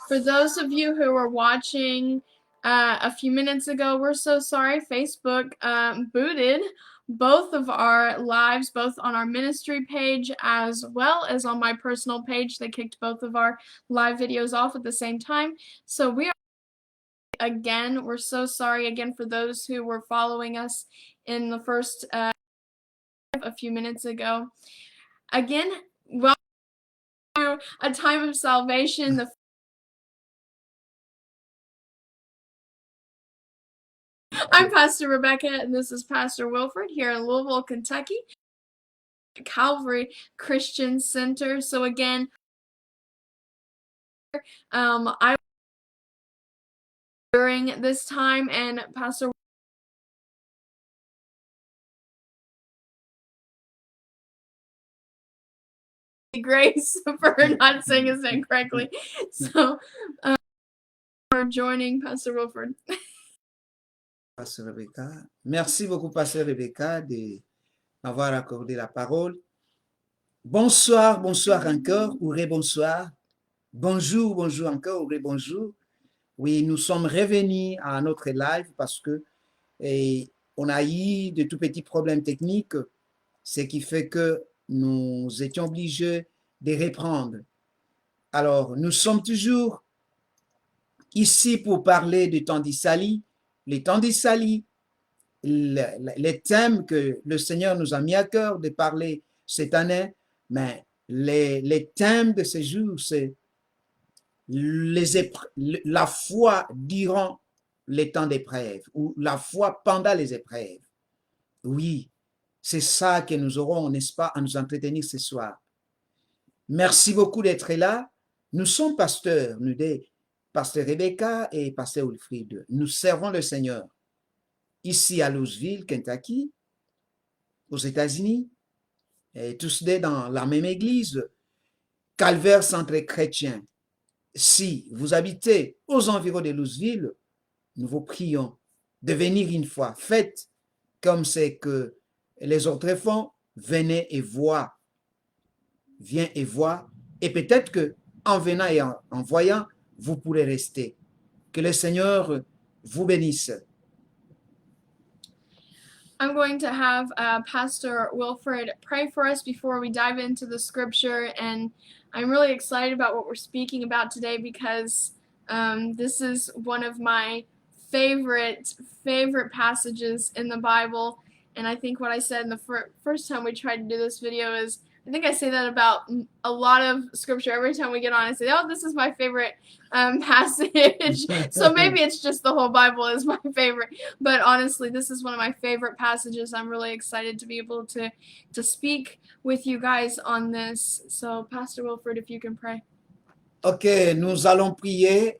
For those of you who were watching a few minutes ago, we're so sorry. Facebook booted both of our lives, both on our ministry page as well as on my personal page. They kicked both of our live videos off at the same time. So we are again, we're so sorry again for those who were following us in the first a few minutes ago. Again, welcome to a time of salvation. I'm Pastor Rebecca, and this is Pastor Wilfred here in Louisville, Kentucky, Calvary Christian Center. So again, I during this time, and Pastor Grace for not saying his name correctly. So for joining Pastor Wilfred. Pasteur Rebecca. Merci beaucoup, Pasteur Rebecca, de m'avoir accordé la parole. Bonsoir, bonsoir encore, ou rebonsoir. Bonjour, bonjour encore, ou rebonjour. Oui, nous sommes revenus à notre live parce que on a eu de tout petits problèmes techniques, ce qui fait que nous étions obligés de reprendre. Alors, nous sommes toujours ici pour parler du temps d'Issalie. Le temps d'Issalie, les thèmes que le Seigneur nous a mis à cœur de parler cette année, mais les thèmes de ce jour, c'est la foi durant les temps d'épreuve ou la foi pendant les épreuves. Oui, c'est ça que nous aurons, n'est-ce pas, à nous entretenir ce soir. Merci beaucoup d'être là. Nous sommes pasteurs, nous deux, Pasteur Rebecca et Pasteur Wilfrid. Nous servons le Seigneur ici à Louisville, Kentucky, aux États-Unis, et tous deux dans la même église, Calvaire Centre Chrétien. Si vous habitez aux environs de Louisville, nous vous prions de venir une fois. Faites comme c'est que les autres font, venez et voir. Viens et vois. Et peut-être que en venant et en voyant, vous pourrez rester. Que le Seigneur vous bénisse. I'm going to have Pastor Wilfred pray for us before we dive into the scripture, and I'm really excited about what we're speaking about today because this is one of my favorite passages in the Bible, and I think what I said in the first time we tried to do this video is, I think I say that about a lot of scripture. Every time we get on, I say, oh, this is my favorite passage. So maybe it's just the whole Bible is my favorite. But honestly, this is one of my favorite passages. I'm really excited to be able to speak with you guys on this. So Pastor Wilfred, if you can pray. Ok, nous allons prier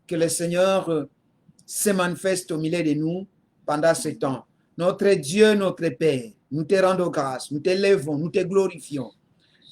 que le Seigneur se manifeste au milieu de nous pendant ce temps. Notre Dieu, notre Père, nous te rendons grâce, nous te lèvons, nous te glorifions.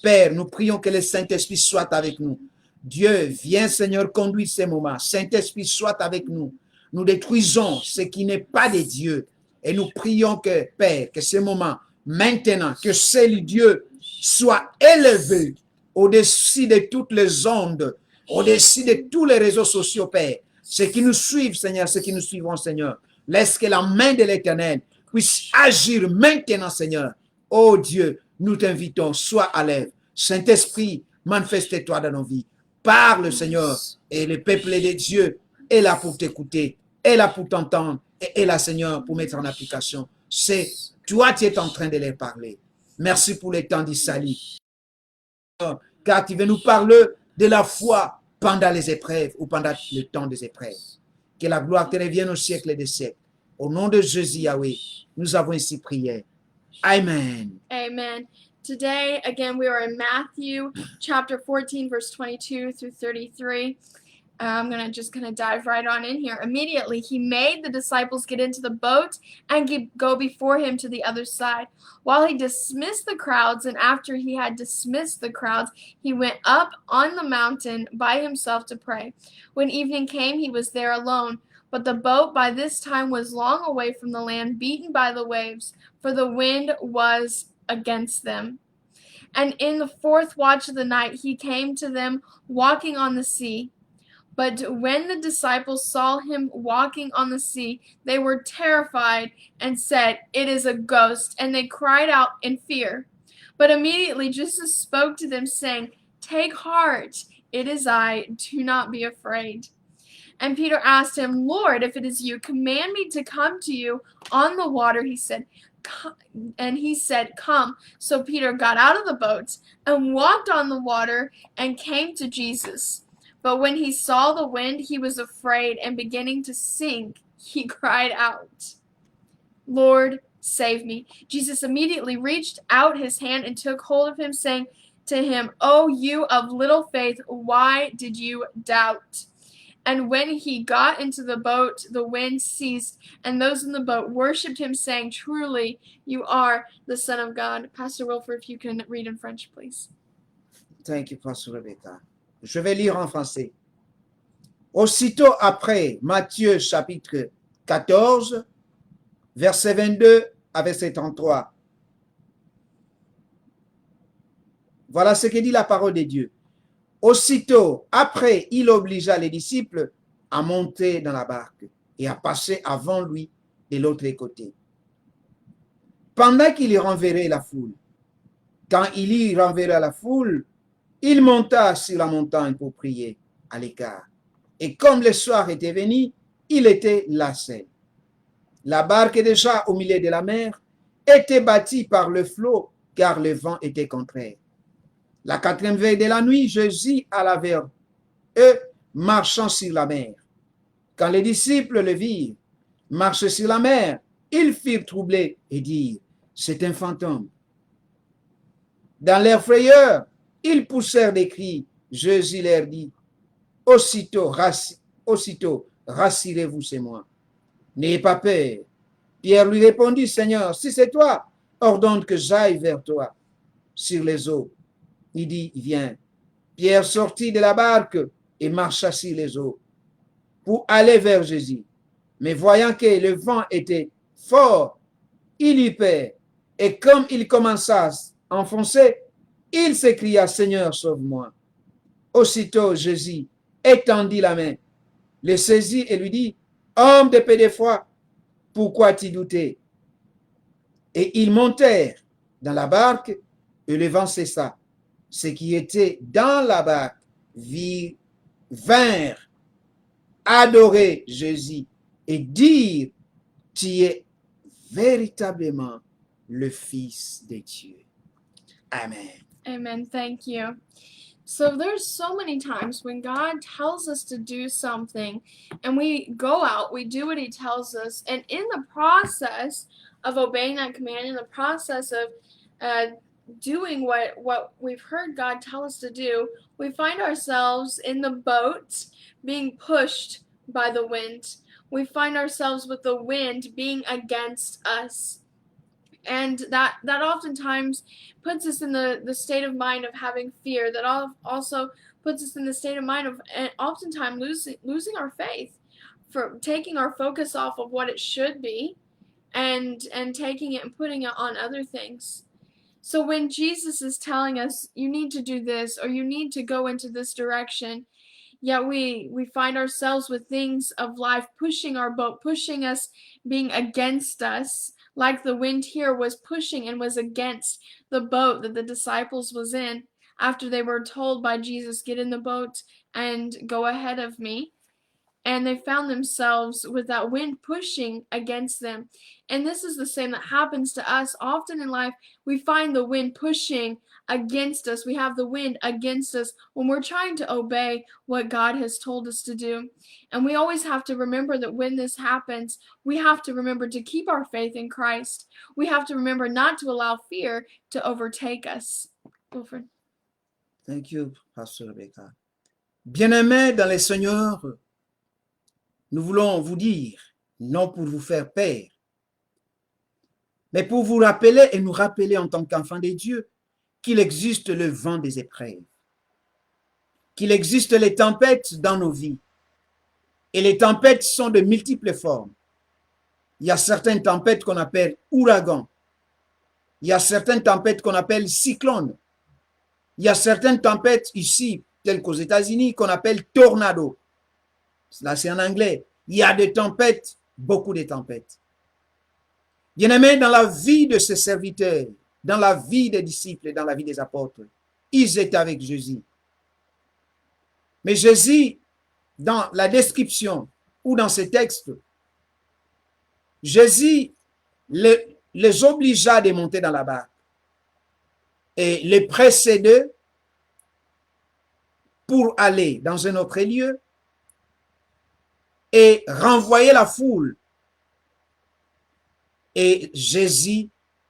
Père, nous prions que le Saint-Esprit soit avec nous. Dieu, viens Seigneur conduire ces moments. Saint-Esprit soit avec nous. Nous détruisons ce qui n'est pas de Dieu. Et nous prions que, Père, que ce moment, maintenant, que seul Dieu soit élevé au-dessus de toutes les ondes, au-dessus de tous les réseaux sociaux, Père. Ceux qui nous suivent, Seigneur, ceux qui nous suivront, Seigneur. Laisse que la main de l'Éternel puisse agir maintenant, Seigneur. Oh Dieu, nous t'invitons, sois à l'œuvre. Saint-Esprit, manifeste-toi dans nos vies. Parle, Seigneur, et le peuple de Dieu est là pour t'écouter, est là pour t'entendre, et est là, Seigneur, pour mettre en application. C'est toi qui es en train de leur parler. Merci pour le temps d'Issalie. Car tu veux nous parler de la foi pendant les épreuves ou pendant le temps des épreuves. Que la gloire te revienne au siècle des siècles. Au nom de Jésus, Yahweh, nous avons ainsi prié. Amen. Amen. Today, again, we are in Matthew chapter 14, verse 22 through 33. I'm just gonna dive right on in here. Immediately, he made the disciples get into the boat and go before him to the other side, while he dismissed the crowds. And after he had dismissed the crowds, he went up on the mountain by himself to pray. When evening came, he was there alone. But the boat by this time was long away from the land, beaten by the waves, for the wind was against them. And in the fourth watch of the night he came to them walking on the sea. But when the disciples saw him walking on the sea, they were terrified and said, "It is a ghost," and they cried out in fear. But immediately Jesus spoke to them, saying, "Take heart, it is I, do not be afraid." And Peter asked him, "Lord, if it is you, command me to come to you on the water." He said, "Come." So Peter got out of the boat and walked on the water and came to Jesus. But when he saw the wind, he was afraid, and beginning to sink, he cried out, "Lord, save me." Jesus immediately reached out his hand and took hold of him, saying to him, "O you of little faith, why did you doubt?" And when he got into the boat, the wind ceased, and those in the boat worshipped him, saying, "Truly, you are the Son of God." Pastor Wilford, if you can read in French, please. Thank you, Pastor Rebecca. Je vais lire en français. Aussitôt après, Matthieu chapitre 14, verset 22 à verset 33. Voilà ce que dit la parole de Dieu. Aussitôt après, il obligea les disciples à monter dans la barque et à passer avant lui de l'autre côté, pendant qu'il y renverrait la foule. Quand il y renverra la foule, il monta sur la montagne pour prier à l'écart. Et comme le soir était venu, il était là seul. La barque, déjà au milieu de la mer, était bâtie par le flot, car le vent était contraire. La quatrième veille de la nuit, Jésus alla vers eux, marchant sur la mer. Quand les disciples le virent marcher sur la mer, ils furent troublés et dirent, c'est un fantôme. Dans leur frayeur, ils poussèrent des cris. Jésus leur dit, aussitôt, rassurez-vous, c'est moi. N'ayez pas peur. Pierre lui répondit, Seigneur, si c'est toi, ordonne que j'aille vers toi sur les eaux. Il dit, viens. Pierre sortit de la barque et marcha sur les eaux pour aller vers Jésus. Mais voyant que le vent était fort, il eut peur. Et comme il commença à enfoncer, il s'écria, Seigneur, sauve-moi. Aussitôt, Jésus étendit la main, le saisit et lui dit, homme de peu de foi, pourquoi t'y douter? Et ils montèrent dans la barque et le vent cessa. Ceux qui étaient dans la barque vinrent adorer Jésus et dire, tu es véritablement le Fils de Dieu. Amen. Amen. Thank you. So there's so many times when God tells us to do something and we go out, we do what he tells us, and in the process of obeying that command, in the process of doing what we've heard God tell us to do, we find ourselves in the boat being pushed by the wind. We find ourselves with the wind being against us. And that oftentimes puts us in the state of mind of having fear. That also puts us in the state of mind of oftentimes losing our faith, for taking our focus off of what it should be, and taking it and putting it on other things. So when Jesus is telling us, you need to do this, or you need to go into this direction, yet we find ourselves with things of life pushing our boat, pushing us, being against us, like the wind here was pushing and was against the boat that the disciples was in after they were told by Jesus, get in the boat and go ahead of me. And they found themselves with that wind pushing against them. And this is the same that happens to us often in life. We find the wind pushing against us. We have the wind against us when we're trying to obey what God has told us to do. And we always have to remember that when this happens, we have to remember to keep our faith in Christ. We have to remember not to allow fear to overtake us. Wilfred. Thank you, Pastor Rebecca. Bien-aimés dans le Seigneur, nous voulons vous dire, non pour vous faire peur, mais pour vous rappeler et nous rappeler en tant qu'enfants de Dieu qu'il existe le vent des épreuves, qu'il existe les tempêtes dans nos vies, Et les tempêtes sont de multiples formes. Il y a certaines tempêtes qu'on appelle ouragans. Il y a certaines tempêtes qu'on appelle cyclones. Il y a certaines tempêtes ici, telles qu'aux États-Unis, qu'on appelle tornado. Là, c'est en anglais. Il y a des tempêtes, beaucoup de tempêtes. Bien-aimés, dans la vie de ces serviteurs, dans la vie des disciples, dans la vie des apôtres, ils étaient avec Jésus. Mais Jésus, dans la description ou dans ces textes, Jésus les obligea de monter dans la barque et les précéder pour aller dans un autre lieu et renvoyer la foule. Et Jésus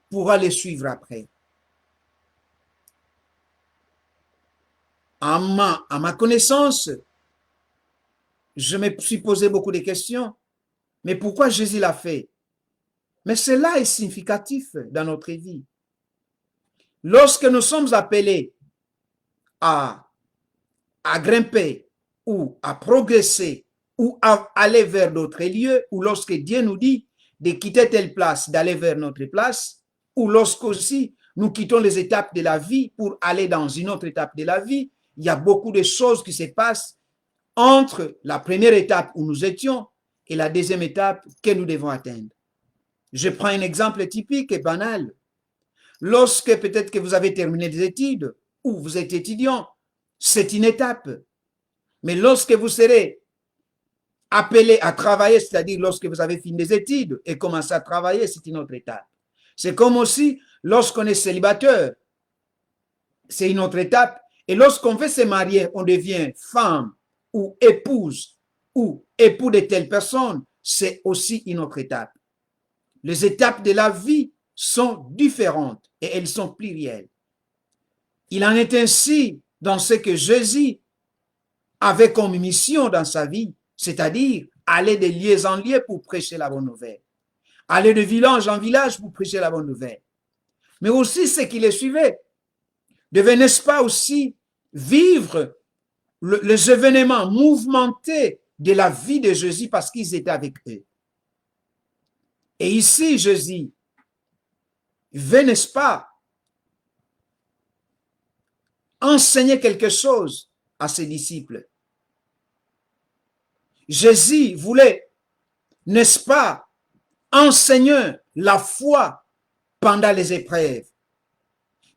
pourra les suivre après. À ma connaissance, je me suis posé beaucoup de questions. Mais pourquoi Jésus l'a fait? Mais cela est significatif dans notre vie. Lorsque nous sommes appelés à grimper ou à progresser ou à aller vers d'autres lieux, ou lorsque Dieu nous dit de quitter telle place, d'aller vers notre place, ou lorsque aussi nous quittons les étapes de la vie pour aller dans une autre étape de la vie, il y a beaucoup de choses qui se passent entre la première étape où nous étions et la deuxième étape que nous devons atteindre. Je prends un exemple typique et banal. Lorsque peut-être que vous avez terminé des études ou vous êtes étudiant, c'est une étape. Mais lorsque vous serez appelé à travailler, c'est-à-dire lorsque vous avez fini des études et commencé à travailler, c'est une autre étape. C'est comme aussi lorsqu'on est célibataire, c'est une autre étape. Et lorsqu'on veut se marier, on devient femme ou épouse ou époux de telle personne, c'est aussi une autre étape. Les étapes de la vie sont différentes et elles sont plurielles. Il en est ainsi dans ce que Jésus avait comme mission dans sa vie, c'est-à-dire aller de lieu en lieu pour prêcher la bonne nouvelle, aller de village en village pour prêcher la bonne nouvelle. Mais aussi ceux qui les suivaient devaient, n'est-ce pas, aussi vivre les événements mouvementés de la vie de Jésus parce qu'ils étaient avec eux. Et ici, Jésus veut, n'est-ce pas, enseigner quelque chose à ses disciples. Jésus voulait, n'est-ce pas, enseigner la foi pendant les épreuves.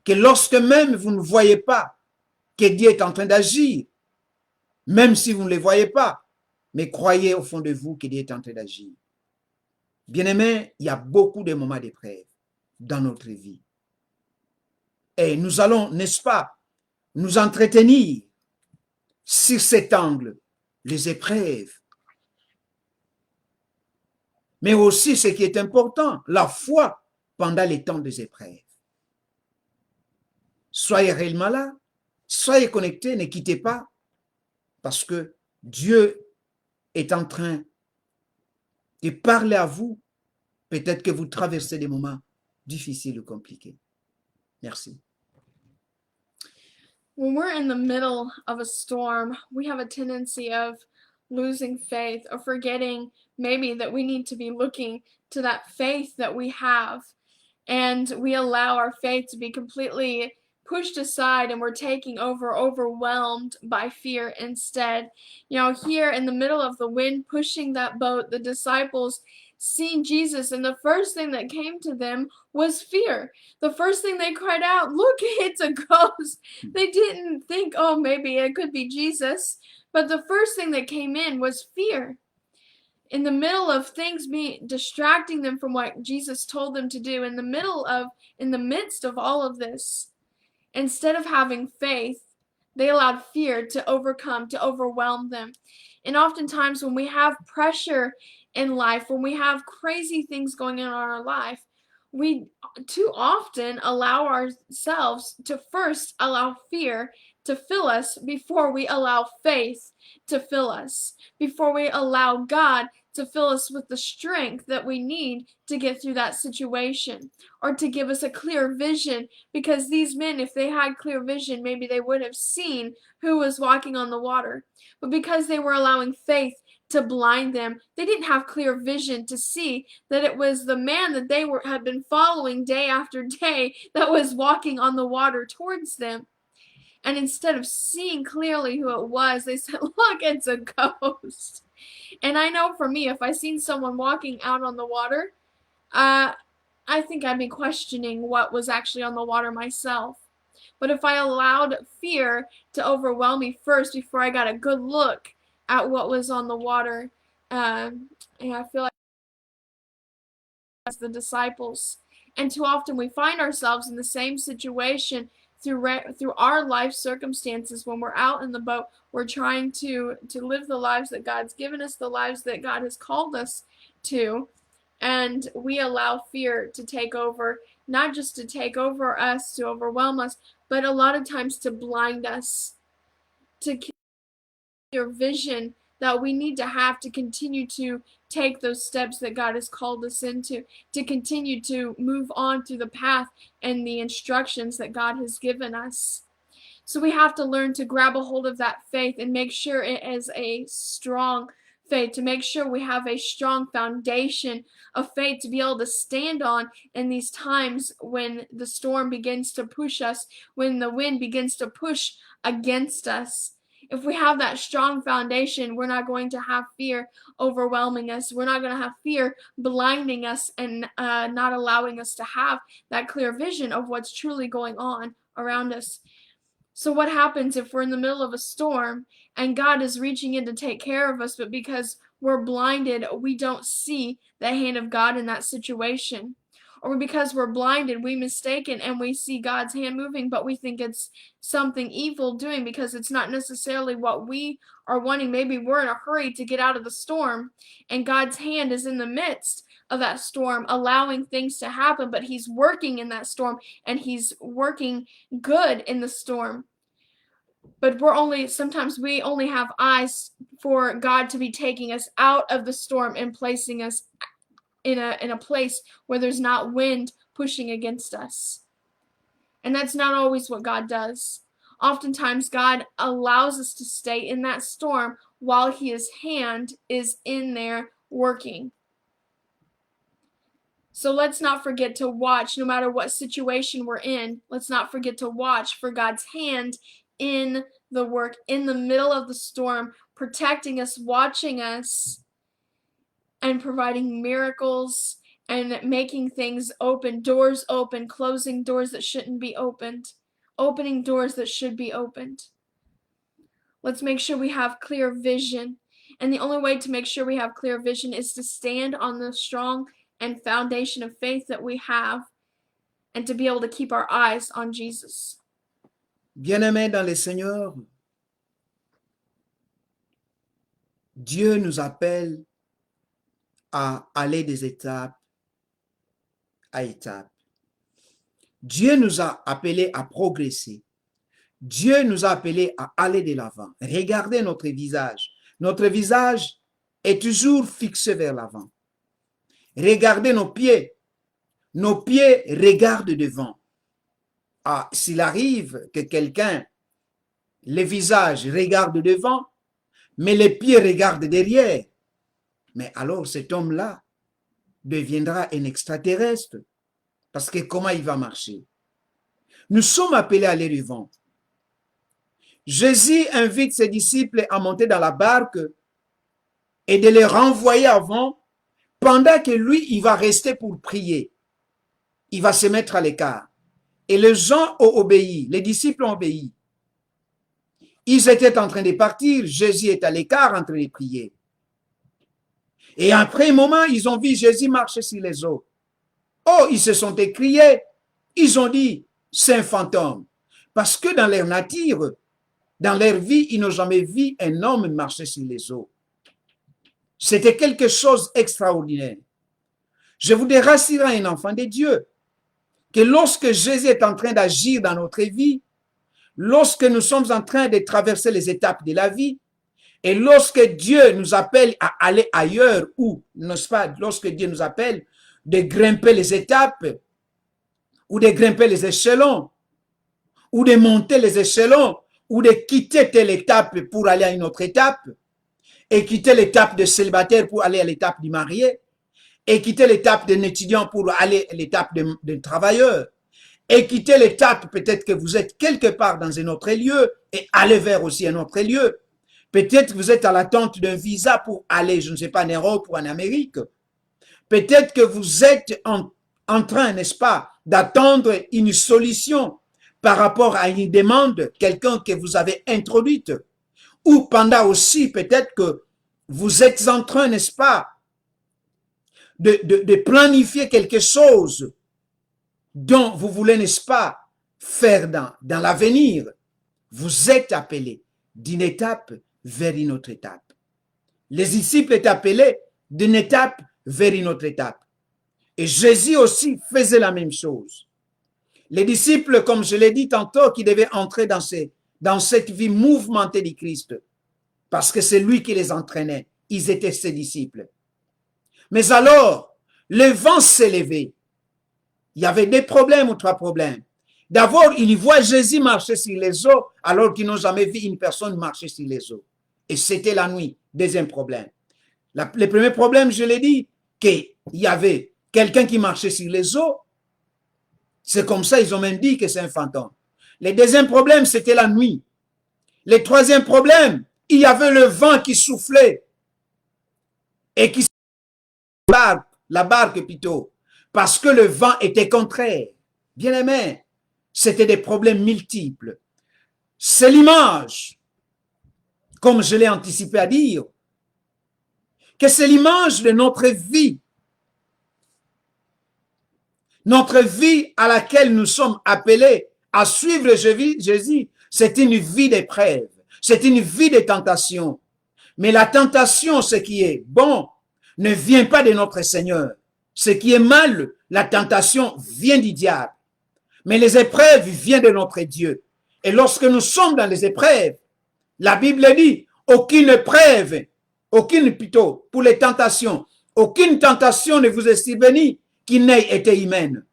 Que lorsque même vous ne voyez pas que Dieu est en train d'agir, même si vous ne le voyez pas, mais croyez au fond de vous que Dieu est en train d'agir. Bien-aimés, il y a beaucoup de moments d'épreuve dans notre vie. Et nous allons, n'est-ce pas, nous entretenir sur cet angle, les épreuves. Mais aussi, ce qui est important, la foi pendant les temps des épreuves. Soyez réellement là, soyez connectés, ne quittez pas, parce que Dieu est en train de parler à vous. Peut-être que vous traversez des moments difficiles ou compliqués. Merci. When we're in the middle of a storm, we have a tendency of losing faith or forgetting maybe that we need to be looking to that faith that we have. And we allow our faith to be completely pushed aside and we're taking overwhelmed by fear instead. You know, here in the middle of the wind pushing that boat, the disciples seen Jesus, and the first thing that came to them was fear. The first thing they cried out, "Look, it's a ghost." They didn't think, oh, maybe it could be Jesus. But the first thing that came in was fear. In the middle of things being distracting them from what Jesus told them to do, in the midst of all of this, instead of having faith, they allowed fear to overwhelm them. And oftentimes when we have pressure in life, when we have crazy things going on in our life, we too often allow ourselves to first allow fear to fill us before we allow faith to fill us, before we allow God to fill us with the strength that we need to get through that situation, or to give us a clear vision. Because these men, if they had clear vision, maybe they would have seen who was walking on the water. But because they were allowing faith to blind them. They didn't have clear vision to see that it was the man that they had been following day after day that was walking on the water towards them. And instead of seeing clearly who it was, they said, "Look, it's a ghost." And I know for me, if I seen someone walking out on the water, I think I'd be questioning what was actually on the water myself. But if I allowed fear to overwhelm me first before I got a good look at what was on the water, I feel like as the disciples. And too often we find ourselves in the same situation through our life circumstances. When we're out in the boat, we're trying to live the lives that God's given us, the lives that God has called us to, and we allow fear to take over, not just to take over us, to overwhelm us, but a lot of times to blind us, to kill your vision that we need to have to continue to take those steps that God has called us into, to continue to move on through the path and the instructions that God has given us. So we have to learn to grab a hold of that faith and make sure it is a strong faith, to make sure we have a strong foundation of faith to be able to stand on in these times when the storm begins to push us, when the wind begins to push against us. If we have that strong foundation, we're not going to have fear overwhelming us. We're not going to have fear blinding us and not allowing us to have that clear vision of what's truly going on around us. So what happens if we're in the middle of a storm and God is reaching in to take care of us, but because we're blinded, we don't see the hand of God in that situation? Or because we're blinded, we mistake it and we see God's hand moving, but we think it's something evil doing because it's not necessarily what we are wanting. Maybe we're in a hurry to get out of the storm and God's hand is in the midst of that storm, allowing things to happen, but He's working in that storm and He's working good in the storm. But sometimes we only have eyes for God to be taking us out of the storm and placing us in a place where there's not wind pushing against us. And that's not always what God does. Oftentimes God allows us to stay in that storm while His hand is in there working. So let's not forget to watch, no matter what situation we're in. Let's not forget to watch for God's hand in the work, in the middle of the storm, protecting us, watching us, and providing miracles and making things open, doors open, closing doors that shouldn't be opened, opening doors that should be opened. Let's make sure we have clear vision. And the only way to make sure we have clear vision is to stand on the strong and foundation of faith that we have and to be able to keep our eyes on Jesus. Bien-aimés dans le Seigneur, Dieu nous appelle à aller des étapes à étapes. Dieu nous a appelés à progresser. Dieu nous a appelés à aller de l'avant. Regardez notre visage. Notre visage est toujours fixé vers l'avant. Regardez nos pieds. Nos pieds regardent devant. Ah, s'il arrive que quelqu'un, le visage regarde devant, mais les pieds regardent derrière, mais alors cet homme-là deviendra un extraterrestre. Parce que comment il va marcher? Nous sommes appelés à aller devant. Jésus invite ses disciples à monter dans la barque et de les renvoyer avant, pendant que lui, il va rester pour prier. Il va se mettre à l'écart. Et les gens ont obéi, les disciples ont obéi. Ils étaient en train de partir, Jésus est à l'écart en train de prier. Et après un moment, ils ont vu Jésus marcher sur les eaux. Oh, ils se sont écriés, ils ont dit, c'est un fantôme. Parce que dans leur nature, dans leur vie, ils n'ont jamais vu un homme marcher sur les eaux. C'était quelque chose d'extraordinaire. Je voudrais rassurer un enfant de Dieu que lorsque Jésus est en train d'agir dans notre vie, lorsque nous sommes en train de traverser les étapes de la vie, et lorsque Dieu nous appelle à aller ailleurs, ou, n'est-ce pas, lorsque Dieu nous appelle de grimper les étapes, ou de grimper les échelons, ou de monter les échelons, ou de quitter telle étape pour aller à une autre étape, et quitter l'étape de célibataire pour aller à l'étape du marié, et quitter l'étape d'un étudiant pour aller à l'étape d'un travailleur, et quitter l'étape peut-être que vous êtes quelque part dans un autre lieu et aller vers aussi un autre lieu. Peut-être que vous êtes à l'attente d'un visa pour aller, je ne sais pas, en Europe ou en Amérique. Peut-être que vous êtes en train, n'est-ce pas, d'attendre une solution par rapport à une demande, quelqu'un que vous avez introduite. Ou pendant aussi, peut-être que vous êtes en train, n'est-ce pas, de planifier quelque chose dont vous voulez, n'est-ce pas, faire dans l'avenir. Vous êtes appelé d'une étape vers une autre étape. Les disciples étaient appelés d'une étape vers une autre étape. Et Jésus aussi faisait la même chose. Les disciples, comme je l'ai dit tantôt, qui devaient entrer dans cette vie mouvementée du Christ, parce que c'est lui qui les entraînait. Ils étaient ses disciples. Mais alors, le vent s'est levé. Il y avait 2 problèmes ou 3 problèmes. D'abord, ils voient Jésus marcher sur les eaux alors qu'ils n'ont jamais vu une personne marcher sur les eaux. Et c'était la nuit. Deuxième problème. Le premier problème, je l'ai dit, qu'il y avait quelqu'un qui marchait sur les eaux. C'est comme ça, ils ont même dit que c'est un fantôme. Le deuxième problème, c'était la nuit. Le troisième problème, il y avait le vent qui soufflait et qui la barque plutôt, parce que le vent était contraire. Bien aimé, c'était des problèmes multiples. C'est l'image, comme je l'ai anticipé à dire, que c'est l'image de notre vie. Notre vie à laquelle nous sommes appelés à suivre Jésus, c'est une vie d'épreuve, c'est une vie de tentation. Mais la tentation, ce qui est bon, ne vient pas de notre Seigneur. Ce qui est mal, la tentation vient du diable. Mais les épreuves viennent de notre Dieu. Et lorsque nous sommes dans les épreuves, la Bible dit, aucune épreuve, pour les tentations, aucune tentation ne vous est survenue qui n'ait été humaine.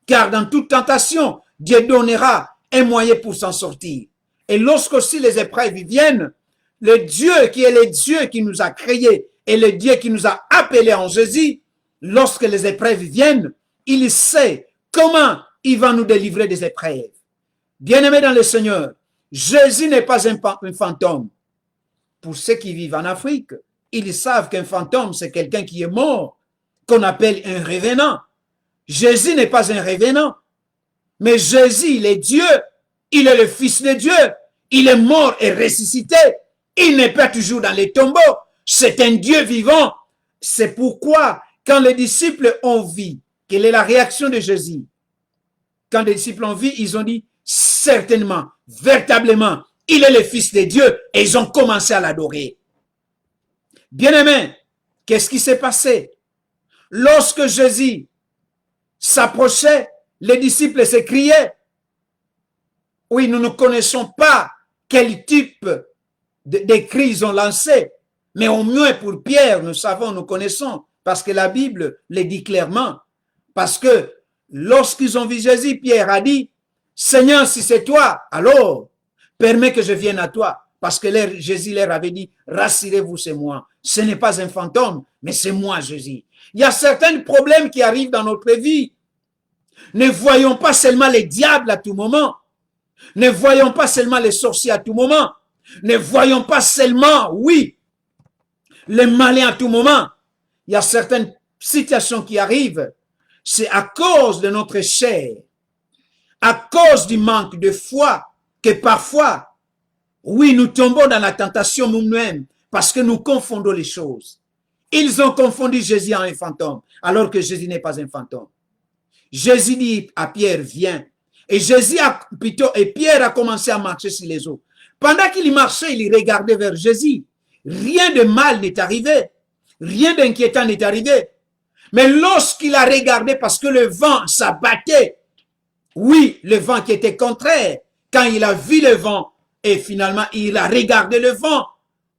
Car dans toute tentation, Dieu donnera un moyen pour s'en sortir. Et lorsque aussi les épreuves viennent, le Dieu qui est le Dieu qui nous a créés et le Dieu qui nous a appelés en Jésus, lorsque les épreuves viennent, il sait comment il va nous délivrer des épreuves. Bien-aimés dans le Seigneur, Jésus n'est pas un fantôme. Pour ceux qui vivent en Afrique, ils savent qu'un fantôme, c'est quelqu'un qui est mort, qu'on appelle un revenant. Jésus n'est pas un revenant, mais Jésus, il est Dieu, il est le Fils de Dieu, il est mort et ressuscité, il n'est pas toujours dans les tombeaux, c'est un Dieu vivant. C'est pourquoi, quand les disciples ont vu, quelle est la réaction de Jésus? Quand les disciples ont vu, ils ont dit, certainement, véritablement, il est le Fils de Dieu, et ils ont commencé à l'adorer. Bien-aimés, qu'est-ce qui s'est passé? Lorsque Jésus s'approchait, les disciples s'écriaient, oui, nous ne connaissons pas quel type de cris ils ont lancé, mais au moins pour Pierre, nous savons, nous connaissons, parce que la Bible le dit clairement, parce que lorsqu'ils ont vu Jésus, Pierre a dit, Seigneur, si c'est toi, alors permets que je vienne à toi. Parce que Jésus leur avait dit, rassurez-vous, c'est moi. Ce n'est pas un fantôme, mais c'est moi, Jésus. Il y a certains problèmes qui arrivent dans notre vie. Ne voyons pas seulement les diables à tout moment. Ne voyons pas seulement les sorciers à tout moment. Ne voyons pas seulement, oui, les malins à tout moment. Il y a certaines situations qui arrivent. C'est à cause de notre chair, à cause du manque de foi, que parfois, oui, nous tombons dans la tentation nous-mêmes parce que nous confondons les choses. Ils ont confondu Jésus en un fantôme, alors que Jésus n'est pas un fantôme. Jésus dit à Pierre, viens. Et Pierre a commencé à marcher sur les eaux. Pendant qu'il marchait, il regardait vers Jésus. Rien de mal n'est arrivé. Rien d'inquiétant n'est arrivé. Mais lorsqu'il a regardé, parce que le vent s'abattait, oui, le vent qui était contraire, quand il a vu le vent, et finalement, il a regardé le vent.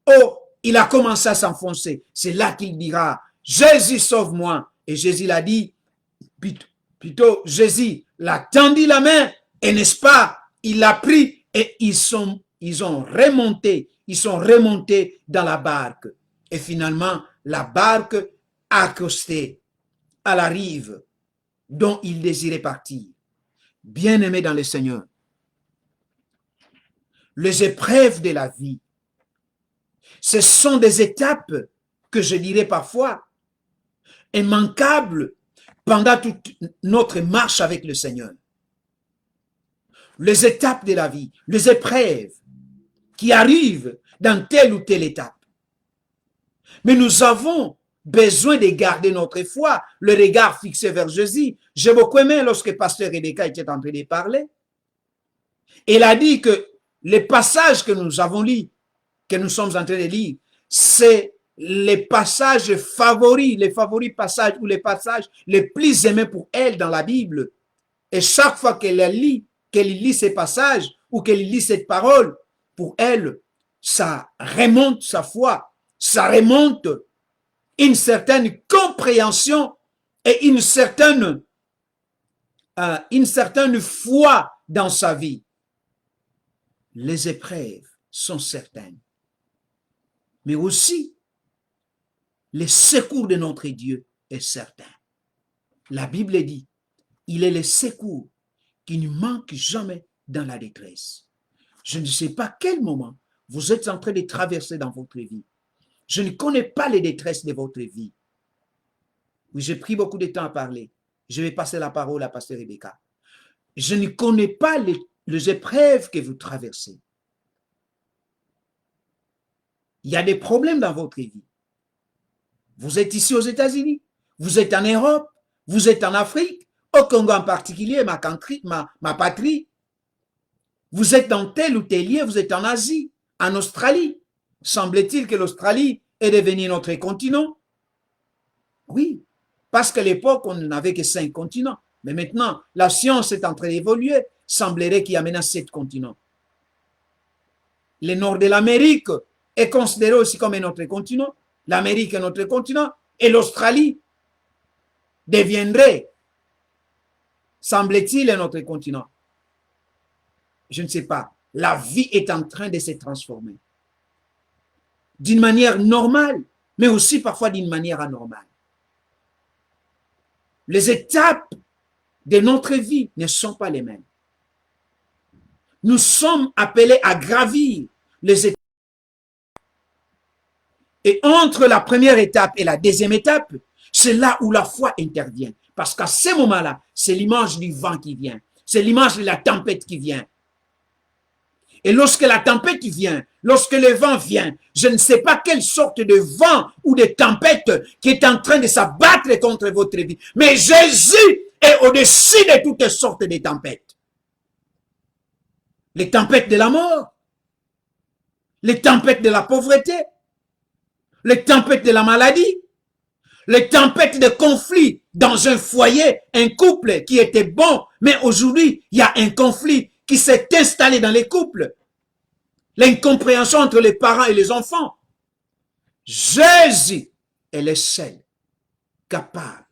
Oh, il a commencé à s'enfoncer. C'est là qu'il dira, Jésus, sauve-moi. Et Jésus l'a dit, plutôt Jésus l'a tendu la main, et n'est-ce pas, il l'a pris, et ils sont remontés dans la barque. Et finalement, la barque a accosté à la rive dont il désirait partir. Bien-aimés dans le Seigneur, les épreuves de la vie, ce sont des étapes que je dirais parfois immanquables pendant toute notre marche avec le Seigneur. Les étapes de la vie, les épreuves qui arrivent dans telle ou telle étape. Mais nous avons besoin de garder notre foi, le regard fixé vers Jésus. J'ai beaucoup aimé lorsque Pasteur Rebecca était en train de parler. Il a dit que les passages que nous avons lus, que nous sommes en train de lire, c'est les passages favoris, les favoris passages ou les passages les plus aimés pour elle dans la Bible. Et chaque fois qu'elle lit ces passages ou qu'elle lit cette parole, pour elle, ça remonte sa foi, ça remonte une certaine compréhension et une certaine foi dans sa vie. Les épreuves sont certaines, mais aussi le secours de notre Dieu est certain. La Bible dit, il est le secours qui ne manque jamais dans la détresse. Je ne sais pas quel moment vous êtes en train de traverser dans votre vie. Je ne connais pas les détresses de votre vie. Oui, j'ai pris beaucoup de temps à parler. Je vais passer la parole à Pasteur Rebecca. Je ne connais pas les épreuves que vous traversez. Il y a des problèmes dans votre vie. Vous êtes ici aux États-Unis, vous êtes en Europe, vous êtes en Afrique, au Congo en particulier, ma patrie. Vous êtes dans tel ou tel lieu, vous êtes en Asie, en Australie. Semble-t-il que l'Australie est devenue notre continent? Oui, parce qu'à l'époque, on n'avait que 5 continents. Mais maintenant, la science est en train d'évoluer. Semblerait qu'il y a maintenant 7 continents. Le nord de l'Amérique est considéré aussi comme un autre continent. L'Amérique est notre continent. Et l'Australie deviendrait, semble-t-il, un autre continent. Je ne sais pas. La vie est en train de se transformer. D'une manière normale, mais aussi parfois d'une manière anormale. Les étapes de notre vie ne sont pas les mêmes. Nous sommes appelés à gravir les étapes. Et entre la première étape et la deuxième étape, c'est là où la foi intervient. Parce qu'à ce moment-là, c'est l'image du vent qui vient. C'est l'image de la tempête qui vient. Et lorsque la tempête vient, lorsque le vent vient, je ne sais pas quelle sorte de vent ou de tempête qui est en train de s'abattre contre votre vie. Mais Jésus est au-dessus de toutes sortes de tempêtes. Les tempêtes de la mort, les tempêtes de la pauvreté, les tempêtes de la maladie, les tempêtes de conflit dans un foyer, un couple qui était bon, mais aujourd'hui, il y a un conflit qui s'est installé dans les couples. L'incompréhension entre les parents et les enfants. Jésus est le seul capable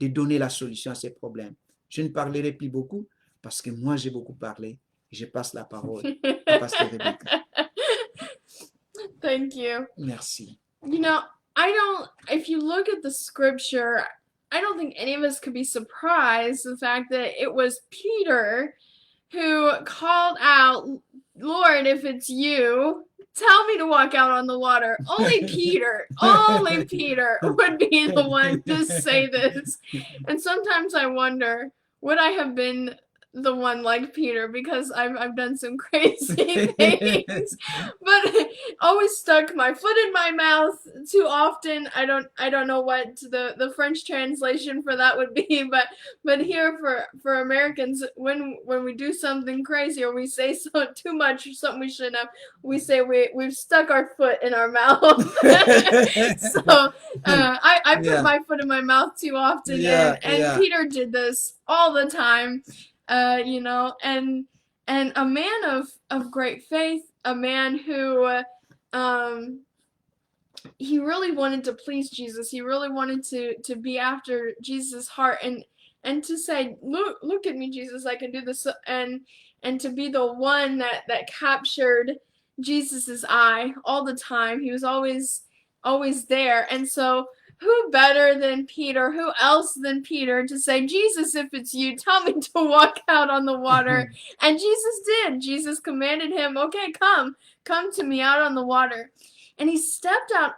de donner la solution à ces problèmes. Je ne parlerai plus beaucoup parce que moi, j'ai beaucoup parlé. Je passe la parole à Pasteur Rebecca. Thank you. Merci. You know, if you look at the scripture, I don't think any of us could be surprised the fact that it was Peter who called out, Lord, if it's you, tell me to walk out on the water. Only Peter would be the one to say this. And sometimes I wonder, would I have been the one like Peter, because I've done some crazy things, but always stuck my foot in my mouth too often. I don't know what the French translation for that would be, but here for Americans, when we do something crazy or we say too much or something we shouldn't have, we say we've stuck our foot in our mouth. So I put my foot in my mouth too often, and Peter did this all the time. You know, and a man of great faith, a man who he really wanted to please Jesus. He really wanted to be after Jesus' heart, and to say, look at me, Jesus, I can do this, and to be the one that captured Jesus's eye all the time. He was always always there. And so who better than Peter? Who else than Peter to say, Jesus, if it's you, tell me to walk out on the water. And Jesus did. Jesus commanded him, okay, come to me out on the water. And he stepped out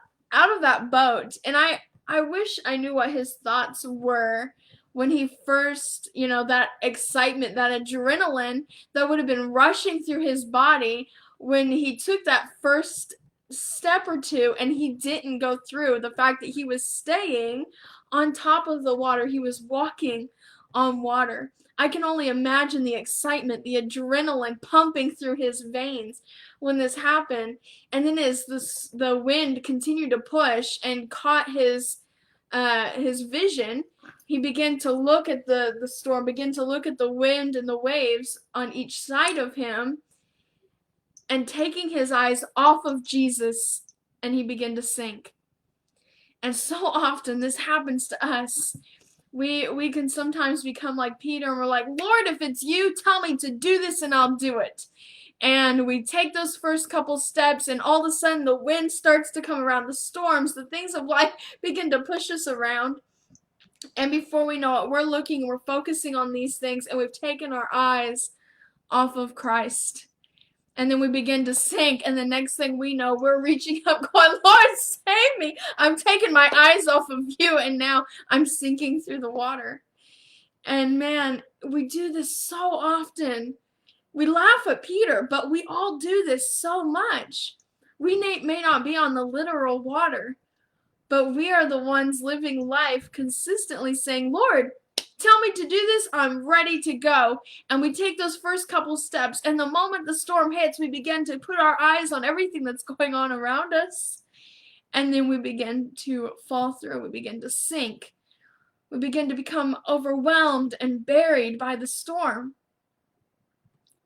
of that boat. And I wish I knew what his thoughts were when he first, that excitement, that adrenaline that would have been rushing through his body when he took that first step or two and he didn't go through. The fact that he was staying on top of the water, he was walking on water. I can only imagine the excitement, the adrenaline pumping through his veins when this happened. And then as the wind continued to push and caught his vision, he began to look at the storm, began to look at the wind and the waves on each side of him, and taking his eyes off of Jesus, and he began to sink. And so often this happens to us. We can sometimes become like Peter, and we're like, Lord, if it's you, tell me to do this and I'll do it. And we take those first couple steps, and all of a sudden the wind starts to come around, the storms, the things of life begin to push us around. And before we know it, we're looking, we're focusing on these things, and we've taken our eyes off of Christ. And then we begin to sink, and the next thing we know, we're reaching up going, Lord, save me. I'm taking my eyes off of you, and now I'm sinking through the water. And man, we do this so often. We laugh at Peter, but we all do this so much. We may not be on the literal water, but we are the ones living life consistently saying, Lord, tell me to do this, I'm ready to go. And we take those first couple steps, and the moment the storm hits, we begin to put our eyes on everything that's going on around us. And then we begin to fall through, we begin to sink. We begin to become overwhelmed and buried by the storm.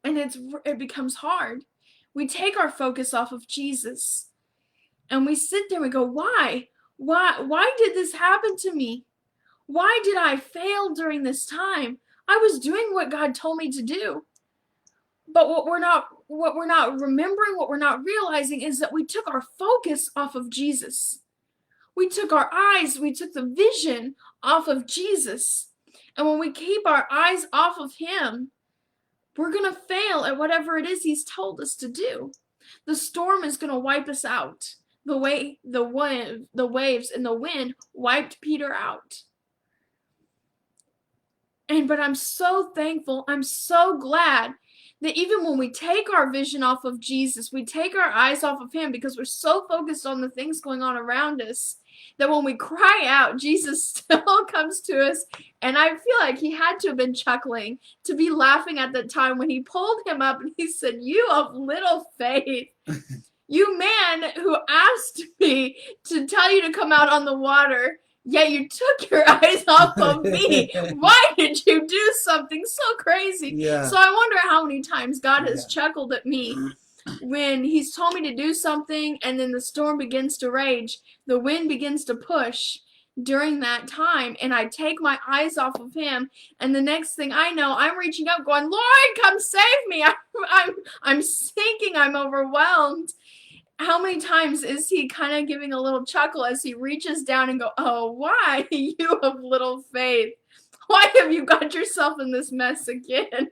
And it becomes hard. We take our focus off of Jesus, and we sit there and we go, why? Why did this happen to me? Why did I fail during this time? I was doing what God told me to do. But what we're not remembering, what we're not realizing is that we took our focus off of Jesus. We took our eyes, we took the vision off of Jesus. And when we keep our eyes off of him, we're going to fail at whatever it is he's told us to do. The storm is going to wipe us out. The way the waves and the wind wiped Peter out. But I'm so thankful, I'm so glad that even when we take our vision off of Jesus, we take our eyes off of him because we're so focused on the things going on around us, that when we cry out, Jesus still comes to us. And I feel like he had to have been chuckling, to be laughing at that time when he pulled him up and he said, you of little faith. You man who asked me to tell you to come out on the water, yet you took your eyes off of me. Why did you do something so crazy? Yeah. So I wonder how many times God has chuckled at me when he's told me to do something, and then the storm begins to rage, the wind begins to push during that time, and I take my eyes off of him, and the next thing I know, I'm reaching up going, Lord, come save me. I'm sinking, I'm overwhelmed. How many times is he kind of giving a little chuckle as he reaches down and go, oh, why, you of little faith? Why have you got yourself in this mess again?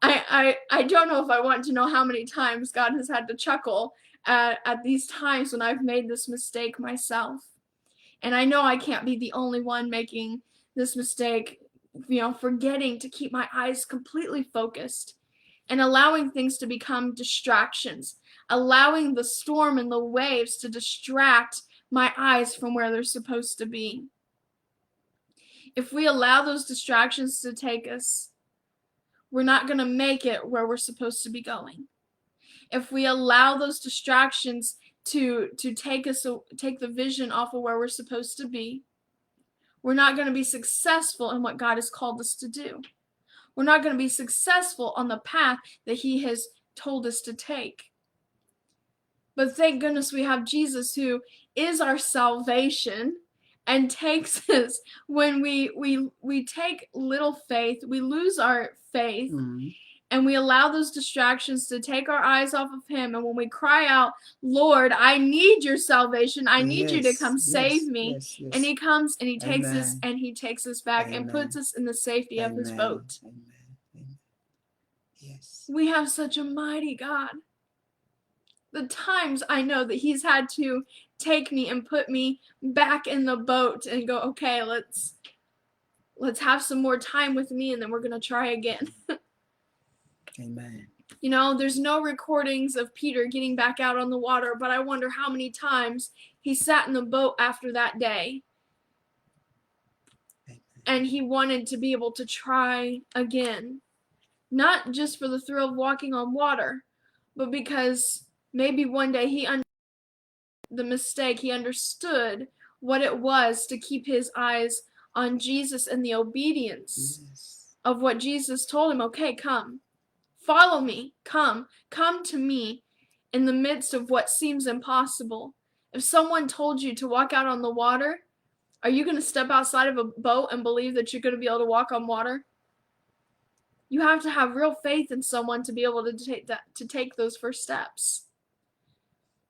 I don't know if I want to know how many times God has had to chuckle at these times when I've made this mistake myself. And I know I can't be the only one making this mistake, forgetting to keep my eyes completely focused and allowing things to become distractions, allowing the storm and the waves to distract my eyes from where they're supposed to be. If we allow those distractions to take us, we're not going to make it where we're supposed to be going. If we allow those distractions to take the vision off of where we're supposed to be, we're not going to be successful in what God has called us to do. We're not going to be successful on the path that he has told us to take. But thank goodness we have Jesus, who is our salvation, and takes us when we take little faith, we lose our faith, and we allow those distractions to take our eyes off of him, and when we cry out, Lord, I need your salvation, I need you to Yes, come save me, yes, yes. and he comes and he takes us Amen. and he takes us back and Amen. puts us in the safety of his Amen. boat. Amen. Amen. Yes. We have such a mighty God. The times I know that he's had to take me and put me back in the boat and go, okay, let's have some more time with me, and then we're going to try again. Amen. You know, there's no recordings of Peter getting back out on the water, but I wonder how many times he sat in the boat after that day. Amen. And he wanted to be able to try again. Not just for the thrill of walking on water, but because maybe one day he understood the mistake. He understood what it was to keep his eyes on Jesus and the obedience Yes. of what Jesus told him. Okay, come. Follow me. Come to me in the midst of what seems impossible. If someone told you to walk out on the water, are you going to step outside of a boat and believe that you're going to be able to walk on water? You have to have real faith in someone to be able to take those first steps.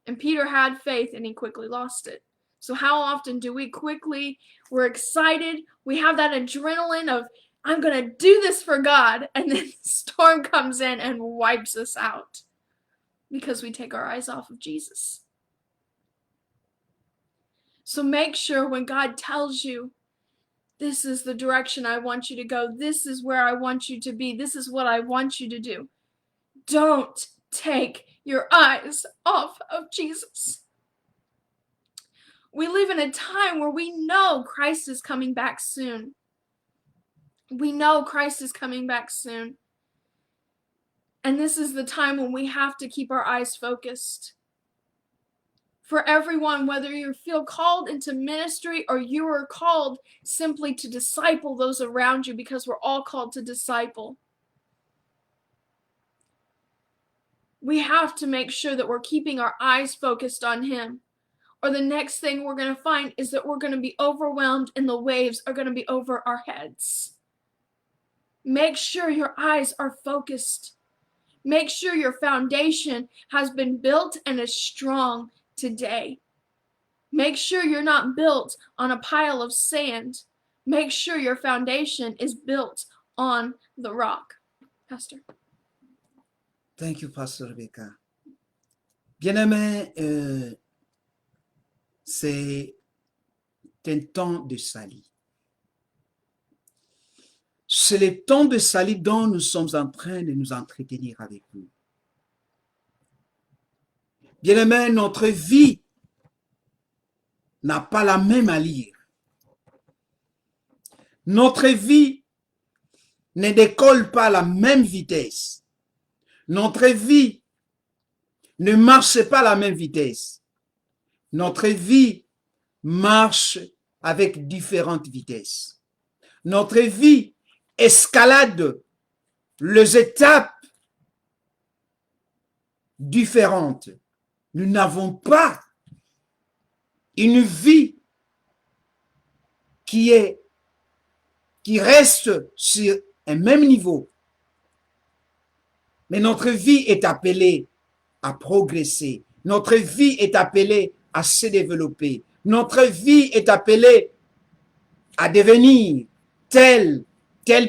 And Peter had faith and he quickly lost it. So how often do we're excited, we have that adrenaline of, I'm going to do this for God, and then the storm comes in and wipes us out because we take our eyes off of Jesus. So make sure when God tells you, this is the direction I want you to go, this is where I want you to be, this is what I want you to do, don't take your eyes off of Jesus. We live in a time where we know Christ is coming back soon. We know Christ is coming back soon. And this is the time when we have to keep our eyes focused. For everyone, whether you feel called into ministry or you are called simply to disciple those around you, because we're all called to disciple. We have to make sure that we're keeping our eyes focused on him. Or the next thing we're going to find is that we're going to be overwhelmed and the waves are going to be over our heads. Make sure your eyes are focused. Make sure your foundation has been built and is strong today. Make sure you're not built on a pile of sand. Make sure your foundation is built on the rock. Pastor. Thank you, Pastor Rebecca. Bien-aimé, c'est un temps de salut. C'est le temps de salut dont nous sommes en train de nous entretenir avec vous. Bien-aimé, notre vie n'a pas la même allure. Notre vie ne décolle pas à la même vitesse. Notre vie ne marche pas à la même vitesse. Notre vie marche avec différentes vitesses. Notre vie escalade les étapes différentes. Nous n'avons pas une vie qui reste sur un même niveau. Mais notre vie est appelée à progresser. Notre vie est appelée à se développer. Notre vie est appelée à devenir telle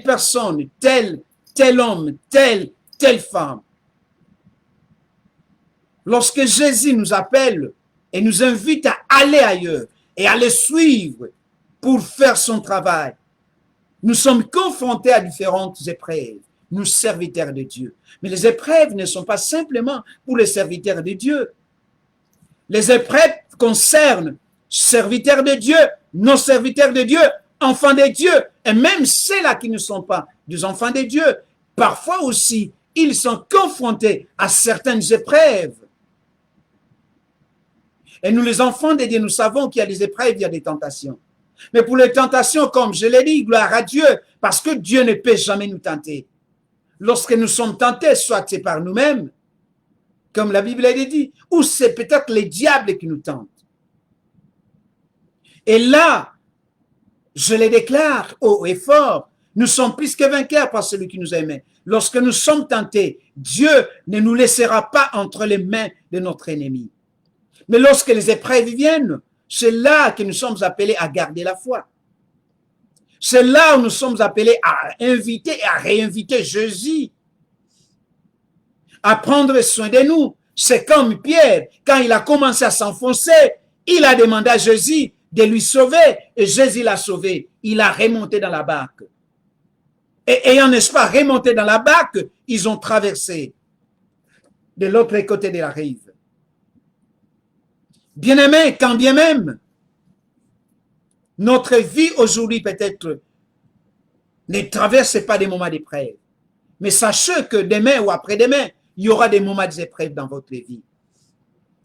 personne, tel homme, telle femme. Lorsque Jésus nous appelle et nous invite à aller ailleurs et à le suivre pour faire son travail, nous sommes confrontés à différentes épreuves, nous serviteurs de Dieu. Mais les épreuves ne sont pas simplement pour les serviteurs de Dieu. Les épreuves concernent serviteurs de Dieu, non serviteurs de Dieu, enfants de Dieu, et même ceux-là qui ne sont pas des enfants de Dieu. Parfois aussi, ils sont confrontés à certaines épreuves. Et nous, les enfants de Dieu, nous savons qu'il y a des épreuves, il y a des tentations. Mais pour les tentations, comme je l'ai dit, gloire à Dieu, parce que Dieu ne peut jamais nous tenter. Lorsque nous sommes tentés, soit c'est par nous-mêmes, comme la Bible a dit, ou c'est peut-être les diables qui nous tentent. Et là, je les déclare haut et fort, Nous sommes plus que vainqueurs par celui qui nous a aimés. Lorsque nous sommes tentés, Dieu ne nous laissera pas entre les mains de notre ennemi. Mais lorsque les épreuves viennent, c'est là que nous sommes appelés à garder la foi. C'est là où nous sommes appelés à inviter et à réinviter Jésus, à prendre soin de nous. C'est comme Pierre, quand il a commencé à s'enfoncer, il a demandé à Jésus de lui sauver et Jésus l'a sauvé. Il a remonté dans la barque. Et ayant, n'est-ce pas, remonté dans la barque, ils ont traversé de l'autre côté de la rive. Bien-aimés, quand bien même notre vie aujourd'hui peut-être ne traverse pas des moments d'épreuve, mais sachez que demain ou après-demain, il y aura des moments d'épreuve dans votre vie.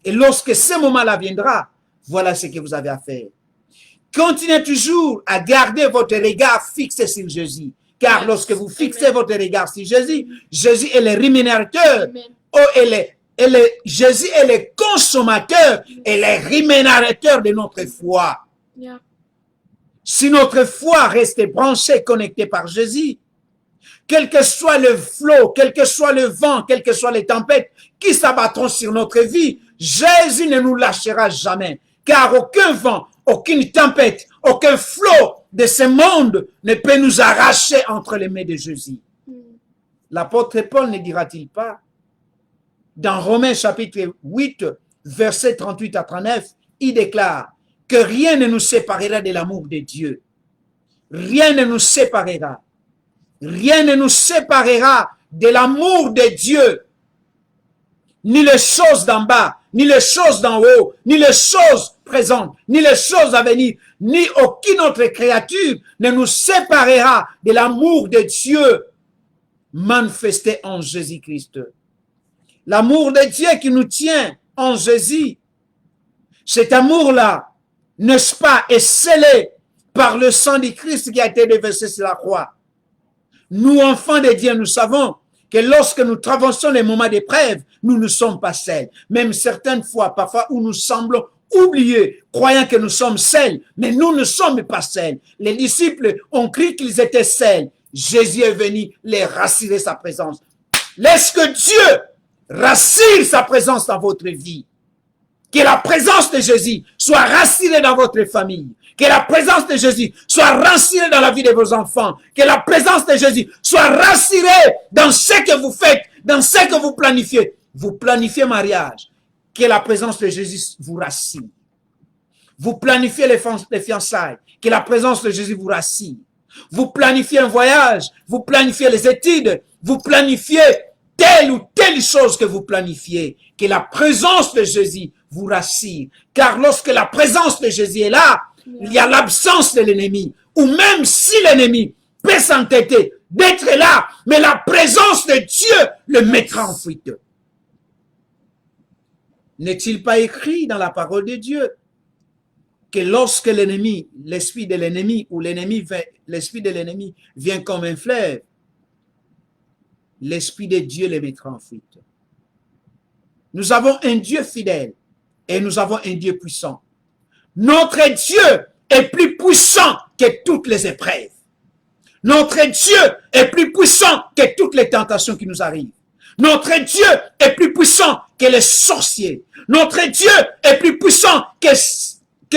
Et lorsque ce moment-là viendra, voilà ce que vous avez à faire. Continuez toujours à garder votre regard fixé sur Jésus. Car lorsque vous fixez votre regard sur Jésus, Jésus est le rémunérateur. Jésus est le consommateur et le rémunérateur de notre foi. Yeah. Si notre foi reste branchée, connectée par Jésus, quel que soit le flot, quel que soit le vent, quelles que soient les tempêtes qui s'abattront sur notre vie, Jésus ne nous lâchera jamais. Car aucun vent, aucune tempête, aucun flot de ce monde ne peut nous arracher entre les mains de Jésus. L'apôtre Paul ne dira-t-il pas, dans Romains chapitre 8, versets 38 à 39, il déclare que rien ne nous séparera de l'amour de Dieu. Rien ne nous séparera. Rien ne nous séparera de l'amour de Dieu. Ni les choses d'en bas, ni les choses d'en haut, ni les choses présentes, ni les choses à venir, ni aucune autre créature ne nous séparera de l'amour de Dieu manifesté en Jésus-Christ. L'amour de Dieu qui nous tient en Jésus, cet amour-là, n'est-ce pas, est scellé par le sang de Christ qui a été déversé sur la croix. Nous, enfants de Dieu, nous savons que lorsque nous traversons les moments d'épreuve, nous ne sommes pas seuls. Même certaines fois, parfois, où nous semblons oublier, croyant que nous sommes seuls, mais nous ne sommes pas seuls. Les disciples ont cru qu'ils étaient seuls. Jésus est venu les rassurer sa présence. Laisse que Dieu rassure sa présence dans votre vie. Que la présence de Jésus soit rassurée dans votre famille. Que la présence de Jésus soit rassurée dans la vie de vos enfants. Que la présence de Jésus soit rassurée dans ce que vous faites, dans ce que vous planifiez. Vous planifiez mariage. Que la présence de Jésus vous rassure. Vous planifiez les fiançailles. Que la présence de Jésus vous rassure. Vous planifiez un voyage. Vous planifiez les études. Vous planifiez telle ou telle chose que vous planifiez. Que la présence de Jésus vous rassure. Car lorsque la présence de Jésus est là, il y a l'absence de l'ennemi. Ou même si l'ennemi peut s'entêter d'être là, mais la présence de Dieu le mettra en fuite. N'est-il pas écrit dans la parole de Dieu que lorsque l'ennemi, l'esprit de l'ennemi ou l'esprit de l'ennemi vient comme un fleuve, l'esprit de Dieu le mettra en fuite. Nous avons un Dieu fidèle et nous avons un Dieu puissant. Notre Dieu est plus puissant que toutes les épreuves. Notre Dieu est plus puissant que toutes les tentations qui nous arrivent. Notre Dieu est plus puissant que les sorciers. Notre Dieu est plus puissant que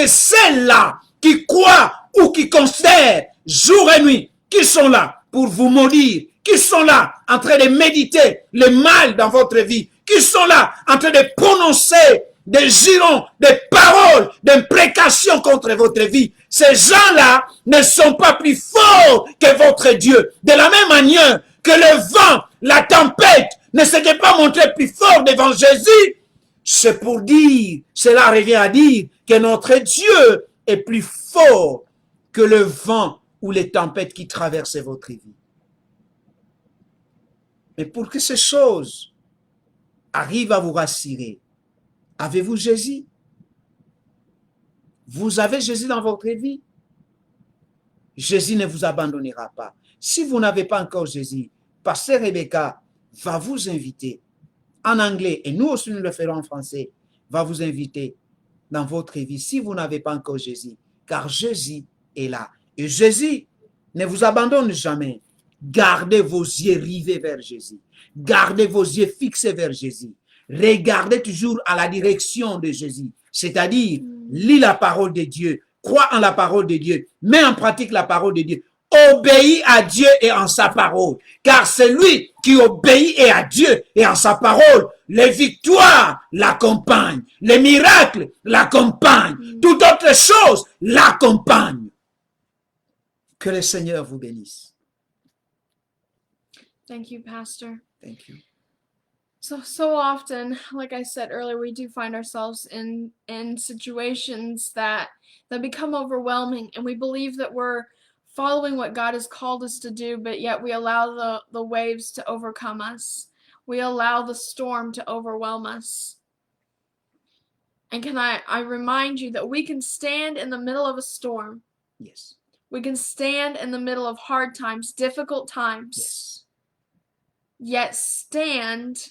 ceux-là qui croient ou qui considèrent jour et nuit, qui sont là pour vous maudire, qui sont là en train de méditer le mal dans votre vie, qui sont là en train de prononcer des jurons, des paroles, d'imprécations contre votre vie. Ces gens-là ne sont pas plus forts que votre Dieu. De la même manière que le vent, la tempête ne s'était pas montré plus fort devant Jésus, c'est pour dire, cela revient à dire que notre Dieu est plus fort que le vent ou les tempêtes qui traversent votre vie. Mais pour que ces choses arrivent à vous rassurer, avez-vous Jésus? Vous avez Jésus dans votre vie? Jésus ne vous abandonnera pas. Si vous n'avez pas encore Jésus, Pasteur Rebecca va vous inviter en anglais, et nous aussi nous le ferons en français, va vous inviter dans votre vie si vous n'avez pas encore Jésus, car Jésus est là. Et Jésus ne vous abandonne jamais. Gardez vos yeux rivés vers Jésus. Gardez vos yeux fixés vers Jésus. Regardez toujours à la direction de Jésus. C'est-à-dire, lis la parole de Dieu, crois en la parole de Dieu, mets en pratique la parole de Dieu. Obéis à Dieu et en sa parole. Car celui qui obéit et à Dieu et en sa parole, les victoires l'accompagnent, les miracles l'accompagnent, toute autre chose l'accompagne. Que le Seigneur vous bénisse. Thank you, Pastor. Thank you. So often, like I said earlier, we do find ourselves in situations that become overwhelming, and we believe that we're following what God has called us to do, but yet we allow the waves to overcome us. We allow the storm to overwhelm us. And can I remind you that we can stand in the middle of a storm. Yes. We can stand in the middle of hard times, difficult times. Yes. Yet stand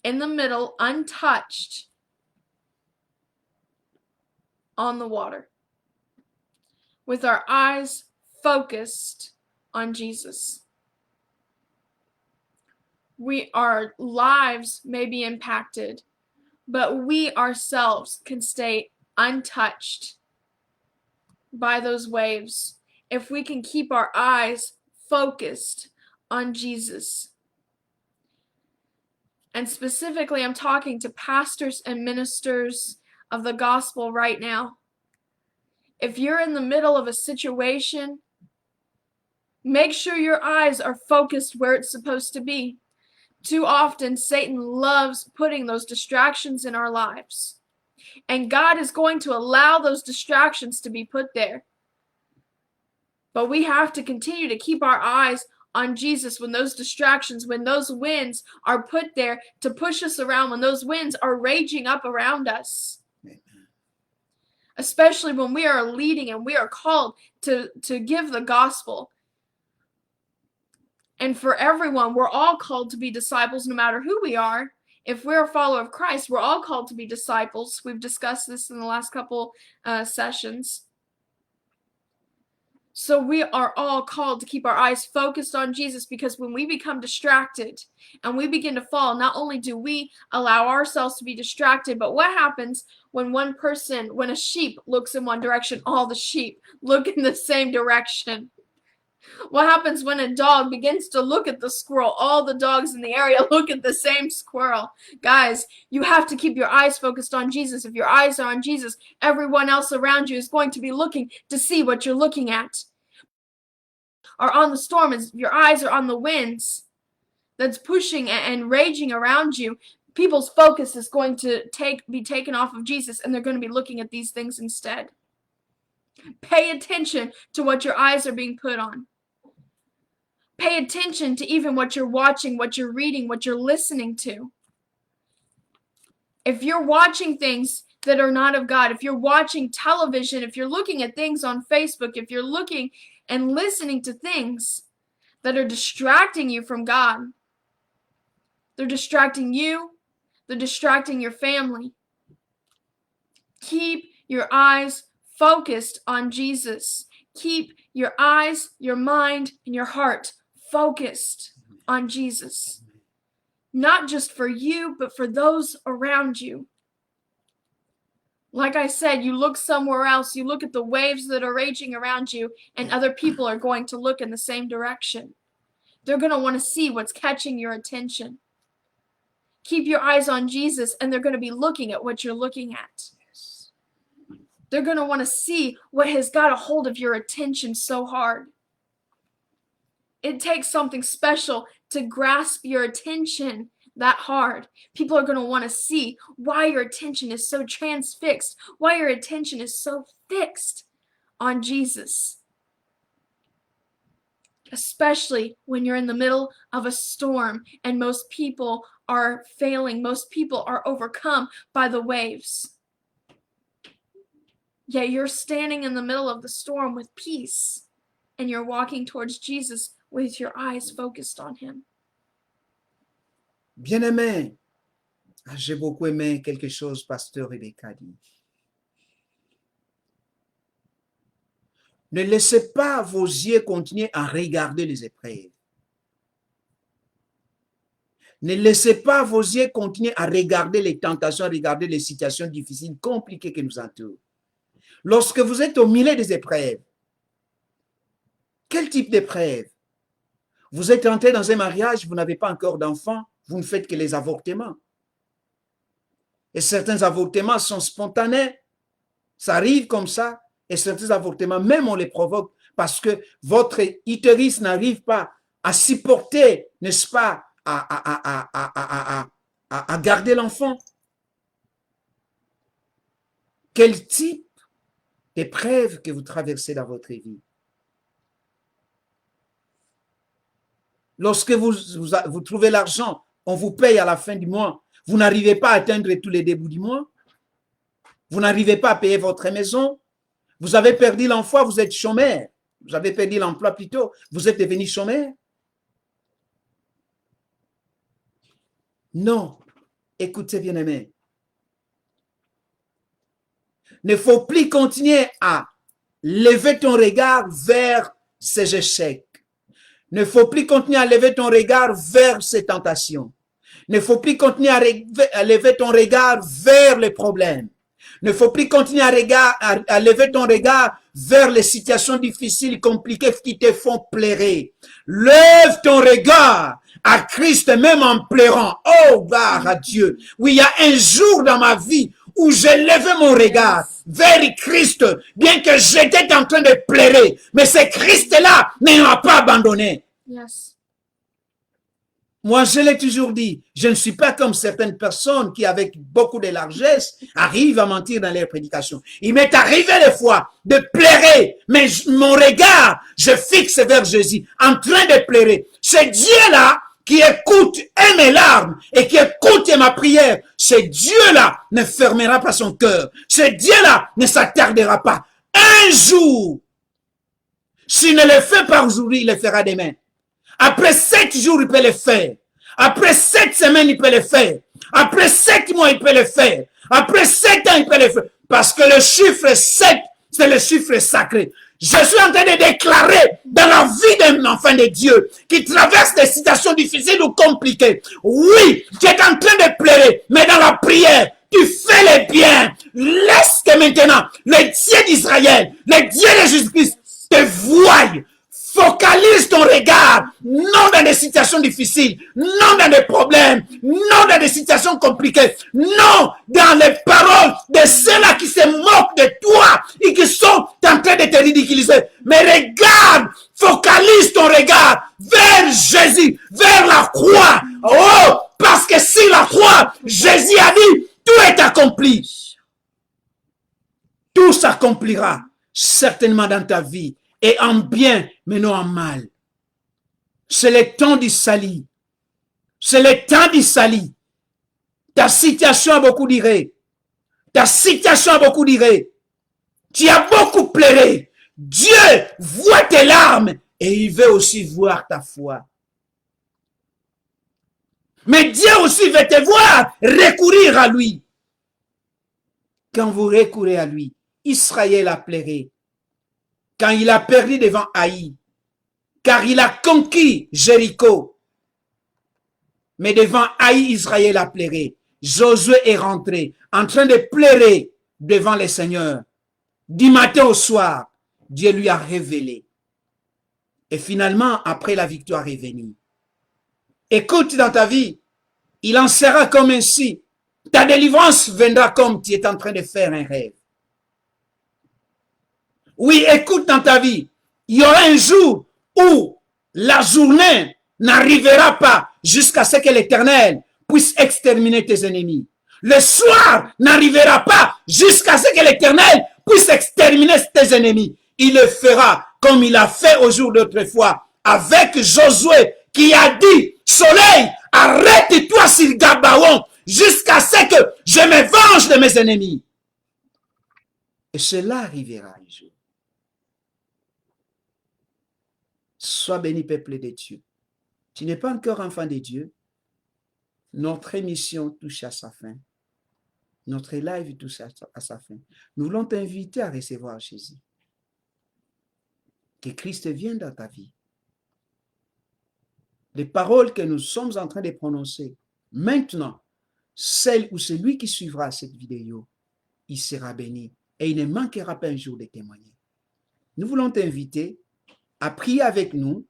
in the middle, untouched, on the water, with our eyes focused on Jesus. Our lives may be impacted, but we ourselves can stay untouched by those waves if we can keep our eyes focused on Jesus. And specifically, I'm talking to pastors and ministers of the gospel right now. If you're in the middle of a situation, make sure your eyes are focused where it's supposed to be. Too often, Satan loves putting those distractions in our lives. And God is going to allow those distractions to be put there. But we have to continue to keep our eyes on Jesus when those distractions, when those winds are put there to push us around, when those winds are raging up around us. Amen. Especially when we are leading and we are called to give the gospel. And for everyone, we're all called to be disciples no matter who we are. If we're a follower of Christ, we're all called to be disciples. We've discussed this in the last couple sessions. So we are all called to keep our eyes focused on Jesus, because when we become distracted and we begin to fall, not only do we allow ourselves to be distracted, but what happens when when a sheep looks in one direction, all the sheep look in the same direction? What happens when a dog begins to look at the squirrel? All the dogs in the area look at the same squirrel. Guys, you have to keep your eyes focused on Jesus. If your eyes are on Jesus, everyone else around you is going to be looking to see what you're looking at. Or on the storm, as your eyes are on the winds that's pushing and raging around you, people's focus is going to be taken off of Jesus, and they're going to be looking at these things instead. Pay attention to what your eyes are being put on. Pay attention to even what you're watching, what you're reading, what you're listening to. If you're watching things that are not of God, if you're watching television, if you're looking at things on Facebook, if you're looking and listening to things that are distracting you from God, they're distracting you, they're distracting your family. Keep your eyes focused on Jesus. Keep your eyes, your mind, and your heart focused on Jesus. Not just for you, but for those around you. Like I said, you look somewhere else, you look at the waves that are raging around you, and other people are going to look in the same direction. They're going to want to see what's catching your attention. Keep your eyes on Jesus, and they're going to be looking at what you're looking at. They're going to want to see what has got a hold of your attention so hard. It takes something special to grasp your attention that hard. People are going to want to see why your attention is so transfixed, why your attention is so fixed on Jesus. Especially when you're in the middle of a storm and most people are failing, most people are overcome by the waves. Yet you're standing in the middle of the storm with peace, and you're walking towards Jesus with your eyes focused on him. Bien-aimé, j'ai beaucoup aimé quelque chose, Pasteur Rebecca dit. Ne laissez pas vos yeux continuer à regarder les épreuves. Ne laissez pas vos yeux continuer à regarder les tentations, à regarder les situations difficiles, compliquées qui nous entourent. Lorsque vous êtes au milieu des épreuves, quel type d'épreuve? Vous êtes entré dans un mariage, vous n'avez pas encore d'enfant, vous ne faites que les avortements. Et certains avortements sont spontanés, ça arrive comme ça, et certains avortements, même on les provoque parce que votre utérus n'arrive pas à supporter, n'est-ce pas, à garder l'enfant. Quel type d'épreuve que vous traversez dans votre vie? Lorsque vous trouvez l'argent, on vous paye à la fin du mois, vous n'arrivez pas à atteindre tous les débuts du mois, vous n'arrivez pas à payer votre maison, vous avez perdu l'emploi, vous êtes chômeur, vous avez perdu l'emploi plutôt, vous êtes devenu chômeur. Non, écoutez bien aimé, ne faut plus continuer à lever ton regard vers ces échecs. Ne faut plus continuer à lever ton regard vers ces tentations. Ne faut plus continuer à lever ton regard vers les problèmes. Ne faut plus continuer à lever ton regard vers les situations difficiles, compliquées qui te font pleurer. Lève ton regard à Christ même en pleurant. Oh, gloire à Dieu. Oui, il y a un jour dans ma vie où j'ai levé mon regard vers Christ, bien que j'étais en train de pleurer. Mais ce Christ-là ne m'a pas abandonné. Yes. Moi, je l'ai toujours dit, je ne suis pas comme certaines personnes qui, avec beaucoup de largesse, arrivent à mentir dans leurs prédications. Il m'est arrivé des fois de pleurer, mais mon regard, je fixe vers Jésus, en train de pleurer. C'est Dieu-là qui écoute mes larmes et qui écoute ma prière. Ce Dieu-là ne fermera pas son cœur. Ce Dieu-là ne s'attardera pas. Un jour, s'il ne le fait pas aujourd'hui, il le fera demain. Après 7 jours, il peut le faire. Après 7 semaines, il peut le faire. Après 7 mois, il peut le faire. Après 7 ans, il peut le faire. Parce que le chiffre 7, c'est le chiffre sacré. Je suis en train de déclarer dans la vie d'un enfant de Dieu qui traverse des situations difficiles ou compliquées. Oui, tu es en train de pleurer, mais dans la prière, tu fais le bien. Laisse que maintenant, le Dieu d'Israël, le Dieu de Jésus-Christ, te voie. Focalise ton regard, non dans des situations difficiles, non dans des problèmes, non dans des situations compliquées, non dans les paroles de ceux-là qui se moquent de toi et qui sont en train de te ridiculiser. Mais regarde, focalise ton regard vers Jésus, vers la croix. Oh, parce que si la croix, Jésus a dit, tout est accompli. Tout s'accomplira certainement dans ta vie. Et en bien, mais non en mal. C'est le temps du salut. C'est le temps du salut. Ta situation a beaucoup duré. Ta situation a beaucoup duré. Tu as beaucoup pleuré. Dieu voit tes larmes et il veut aussi voir ta foi. Mais Dieu aussi veut te voir recourir à lui. Quand vous recourez à lui, Israël a pleuré. Quand il a perdu devant Haï, car il a conquis Jéricho. Mais devant Haï, Israël a pleuré. Josué est rentré, en train de pleurer devant le Seigneur. Du matin au soir, Dieu lui a révélé. Et finalement, après la victoire est venue. Écoute dans ta vie, il en sera comme ainsi. Ta délivrance viendra comme tu es en train de faire un rêve. Oui, écoute dans ta vie, il y aura un jour où la journée n'arrivera pas jusqu'à ce que l'Éternel puisse exterminer tes ennemis. Le soir n'arrivera pas jusqu'à ce que l'Éternel puisse exterminer tes ennemis. Il le fera comme il a fait au jour d'autrefois avec Josué qui a dit, soleil, arrête-toi sur Gabaon jusqu'à ce que je me venge de mes ennemis. Et cela arrivera un jour. Sois béni, peuple de Dieu. Tu n'es pas encore enfant de Dieu. Notre émission touche à sa fin. Notre live touche à sa fin. Nous voulons t'inviter à recevoir Jésus. que Christ vienne dans ta vie. Les paroles que nous sommes en train de prononcer, maintenant, celle ou celui qui suivra cette vidéo, il sera béni et il ne manquera pas un jour de témoigner. Nous voulons t'inviter à prier avec nous,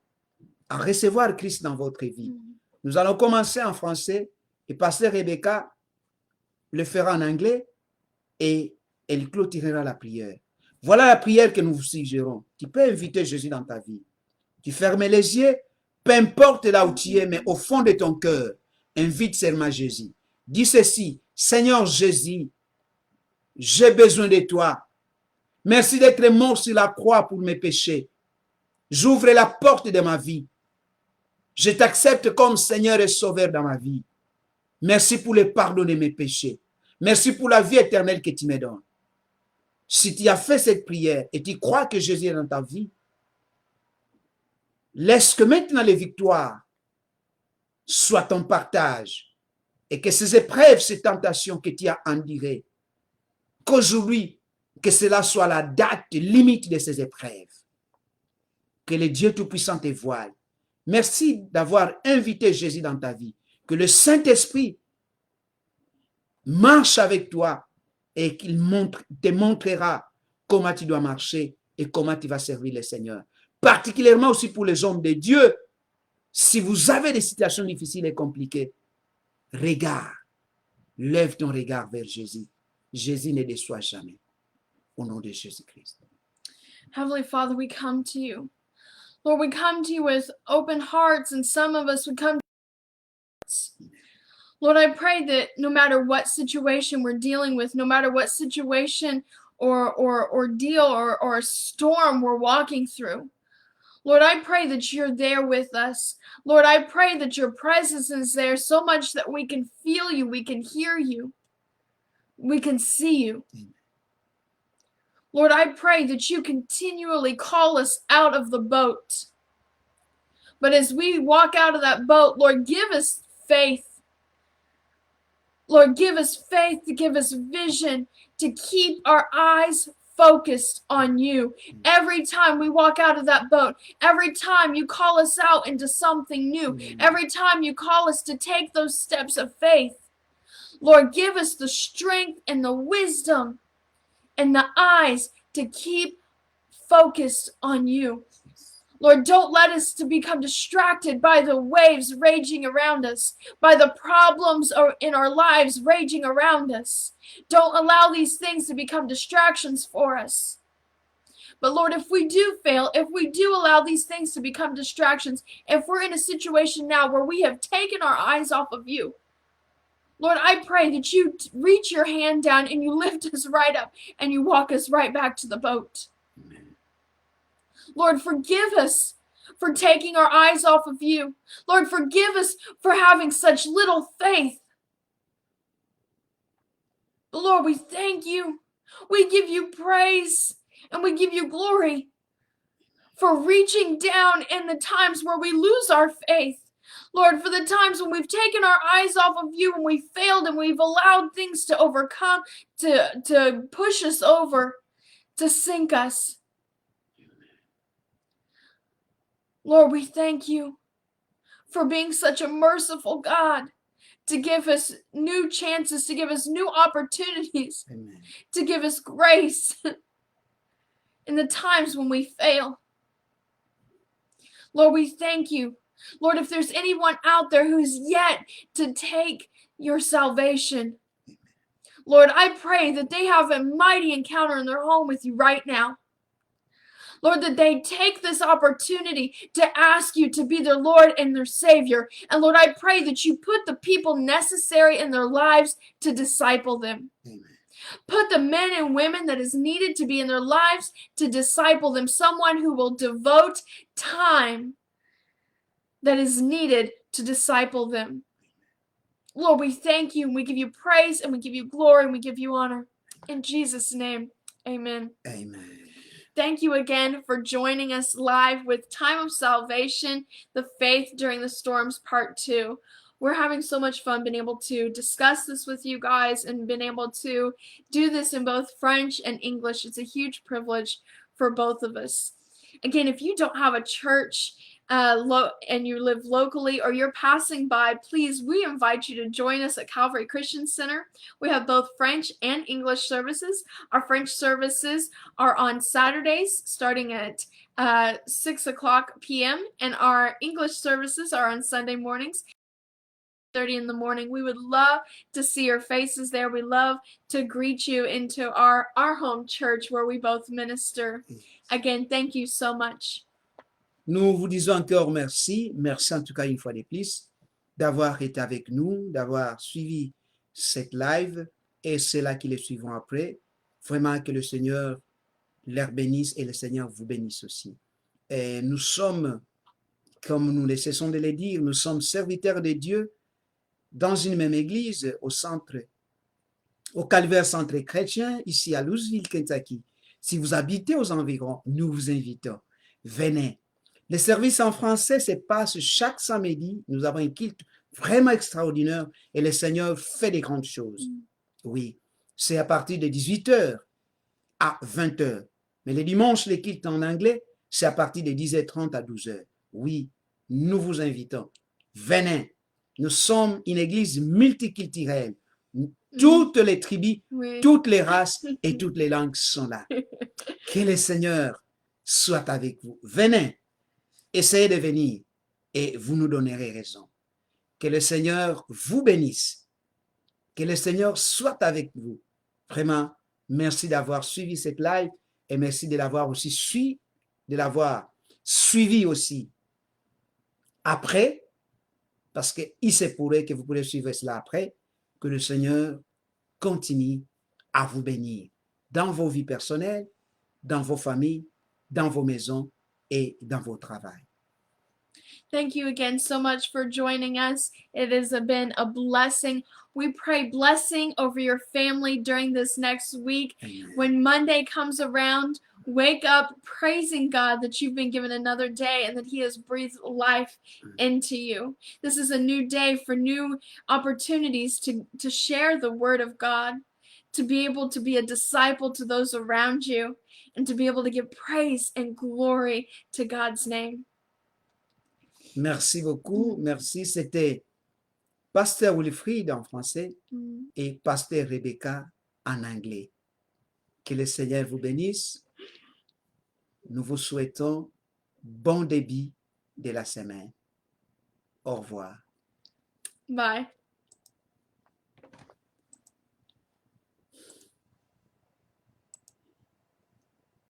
à recevoir Christ dans votre vie. Nous allons commencer en français et Pasteur Rebecca le fera en anglais et elle clôturera la prière. Voilà la prière que nous vous suggérons. Tu peux inviter Jésus dans ta vie. Tu fermes les yeux, peu importe là où tu es, mais au fond de ton cœur, invite seulement Jésus. Dis ceci, Seigneur Jésus, j'ai besoin de toi. Merci d'être mort sur la croix pour mes péchés. J'ouvre la porte de ma vie. Je t'accepte comme Seigneur et Sauveur dans ma vie. Merci pour le pardon de mes péchés. Merci pour la vie éternelle que tu me donnes. Si tu as fait cette prière et tu crois que Jésus est dans ta vie, laisse que maintenant les victoires soient ton partage et que ces épreuves, ces tentations que tu as endurées, qu'aujourd'hui, que cela soit la date limite de ces épreuves. Que le Dieu Tout-Puissant te voie. Merci d'avoir invité Jésus dans ta vie. Que le Saint-Esprit marche avec toi et qu'il te montrera comment tu dois marcher et comment tu vas servir le Seigneur. Particulièrement aussi pour les hommes de Dieu. Si vous avez des situations difficiles et compliquées, regarde, lève ton regard vers Jésus. Jésus ne déçoit jamais. Au nom de Jésus-Christ. Heavenly Father, we come to you. Lord, we come to you with open hearts, and some of us would come to us. Lord, I pray that no matter what situation we're dealing with, no matter what situation or ordeal or storm we're walking through, Lord, I pray that you're there with us. Lord, I pray that your presence is there so much that we can feel you, we can hear you, we can see you. Lord, I pray that you continually call us out of the boat. But as we walk out of that boat, Lord, give us faith. Lord, give us faith to give us vision to keep our eyes focused on you. Every time we walk out of that boat, every time you call us out into something new, every time you call us to take those steps of faith, Lord, give us the strength and the wisdom and the eyes to keep focused on you. Lord, don't let us to become distracted by the waves raging around us, by the problems in our lives raging around us. Don't allow these things to become distractions for us. But Lord, if we do fail, if we do allow these things to become distractions, if we're in a situation now where we have taken our eyes off of you, Lord, I pray that you reach your hand down and you lift us right up and you walk us right back to the boat. Amen. Lord, forgive us for taking our eyes off of you. Lord, forgive us for having such little faith. But Lord, we thank you. We give you praise and we give you glory for reaching down in the times where we lose our faith. Lord, for the times when we've taken our eyes off of you and we've failed and we've allowed things to overcome, to push us over, to sink us. Lord, we thank you for being such a merciful God, to give us new chances, to give us new opportunities, Amen. to give us grace in the times when we fail. Lord, we thank you. Lord, if there's anyone out there who's yet to take your salvation, Lord, I pray that they have a mighty encounter in their home with you right now. Lord, that they take this opportunity to ask you to be their Lord and their Savior. And Lord, I pray that you put the people necessary in their lives to disciple them. Amen. Put the men and women that is needed to be in their lives to disciple them. Someone who will devote time that is needed to disciple them. Lord, we thank you and we give you praise and we give you glory and we give you honor. In Jesus' name, amen. Amen. Thank you again for joining us live with Time of Salvation, the Faith During the Storms, Part 2. We're having so much fun being able to discuss this with you guys and being able to do this in both French and English. It's a huge privilege for both of us. Again, if you don't have a church and you live locally or you're passing by, please, we invite you to join us at Calvary Christian Center. We have both French and English services. Our French services are on Saturdays starting at 6 o'clock p.m. and our English services are on Sunday mornings. 30 in the morning. We would love to see your faces there. We love to greet you into our home church where we both minister. Again, thank you so much. Nous vous disons encore merci. Merci en tout cas une fois de plus d'avoir été avec nous, d'avoir suivi cette live et ceux-là qui les suivront après. Vraiment que le Seigneur leur bénisse et le Seigneur vous bénisse aussi. Et nous sommes, comme nous ne cessons de le dire, nous sommes serviteurs de Dieu dans une même église au Calvaire Centre Chrétien, ici à Louisville, Kentucky. Si vous habitez aux environs, nous vous invitons. Venez. Les services en français se passent chaque samedi. Nous avons un culte vraiment extraordinaire et le Seigneur fait des grandes choses. Oui, c'est à partir de 18h à 20h. Mais les dimanches, les cultes en anglais, c'est à partir de 10h30 à 12h. Oui, nous vous invitons. Venez. Nous sommes une église multiculturelle. Toutes les tribus, Oui. toutes les races et toutes les langues sont là. Que le Seigneur soit avec vous. Venez, essayez de venir et vous nous donnerez raison. Que le Seigneur vous bénisse. Que le Seigneur soit avec vous. Vraiment, merci d'avoir suivi cette live et merci de l'avoir aussi suivi aussi après, parce qu'il se pourrait que vous pourrez suivre cela après, que le Seigneur continue à vous bénir dans vos vies personnelles, dans vos familles, dans vos maisons et dans vos travails. Thank you again so much for joining us. It has been a blessing. We pray blessing over your family during this next week. Amen. When Monday comes around, wake up praising God that you've been given another day and that He has breathed life into you. This is a new day for new opportunities to share the Word of God, to be able to be a disciple to those around you, and to be able to give praise and glory to God's name. Merci beaucoup. Merci. C'était Pasteur Wilfried en français et Pasteur Rebecca en anglais. Que le Seigneur vous bénisse. Nous vous souhaitons bon début de la semaine. Au revoir. Bye.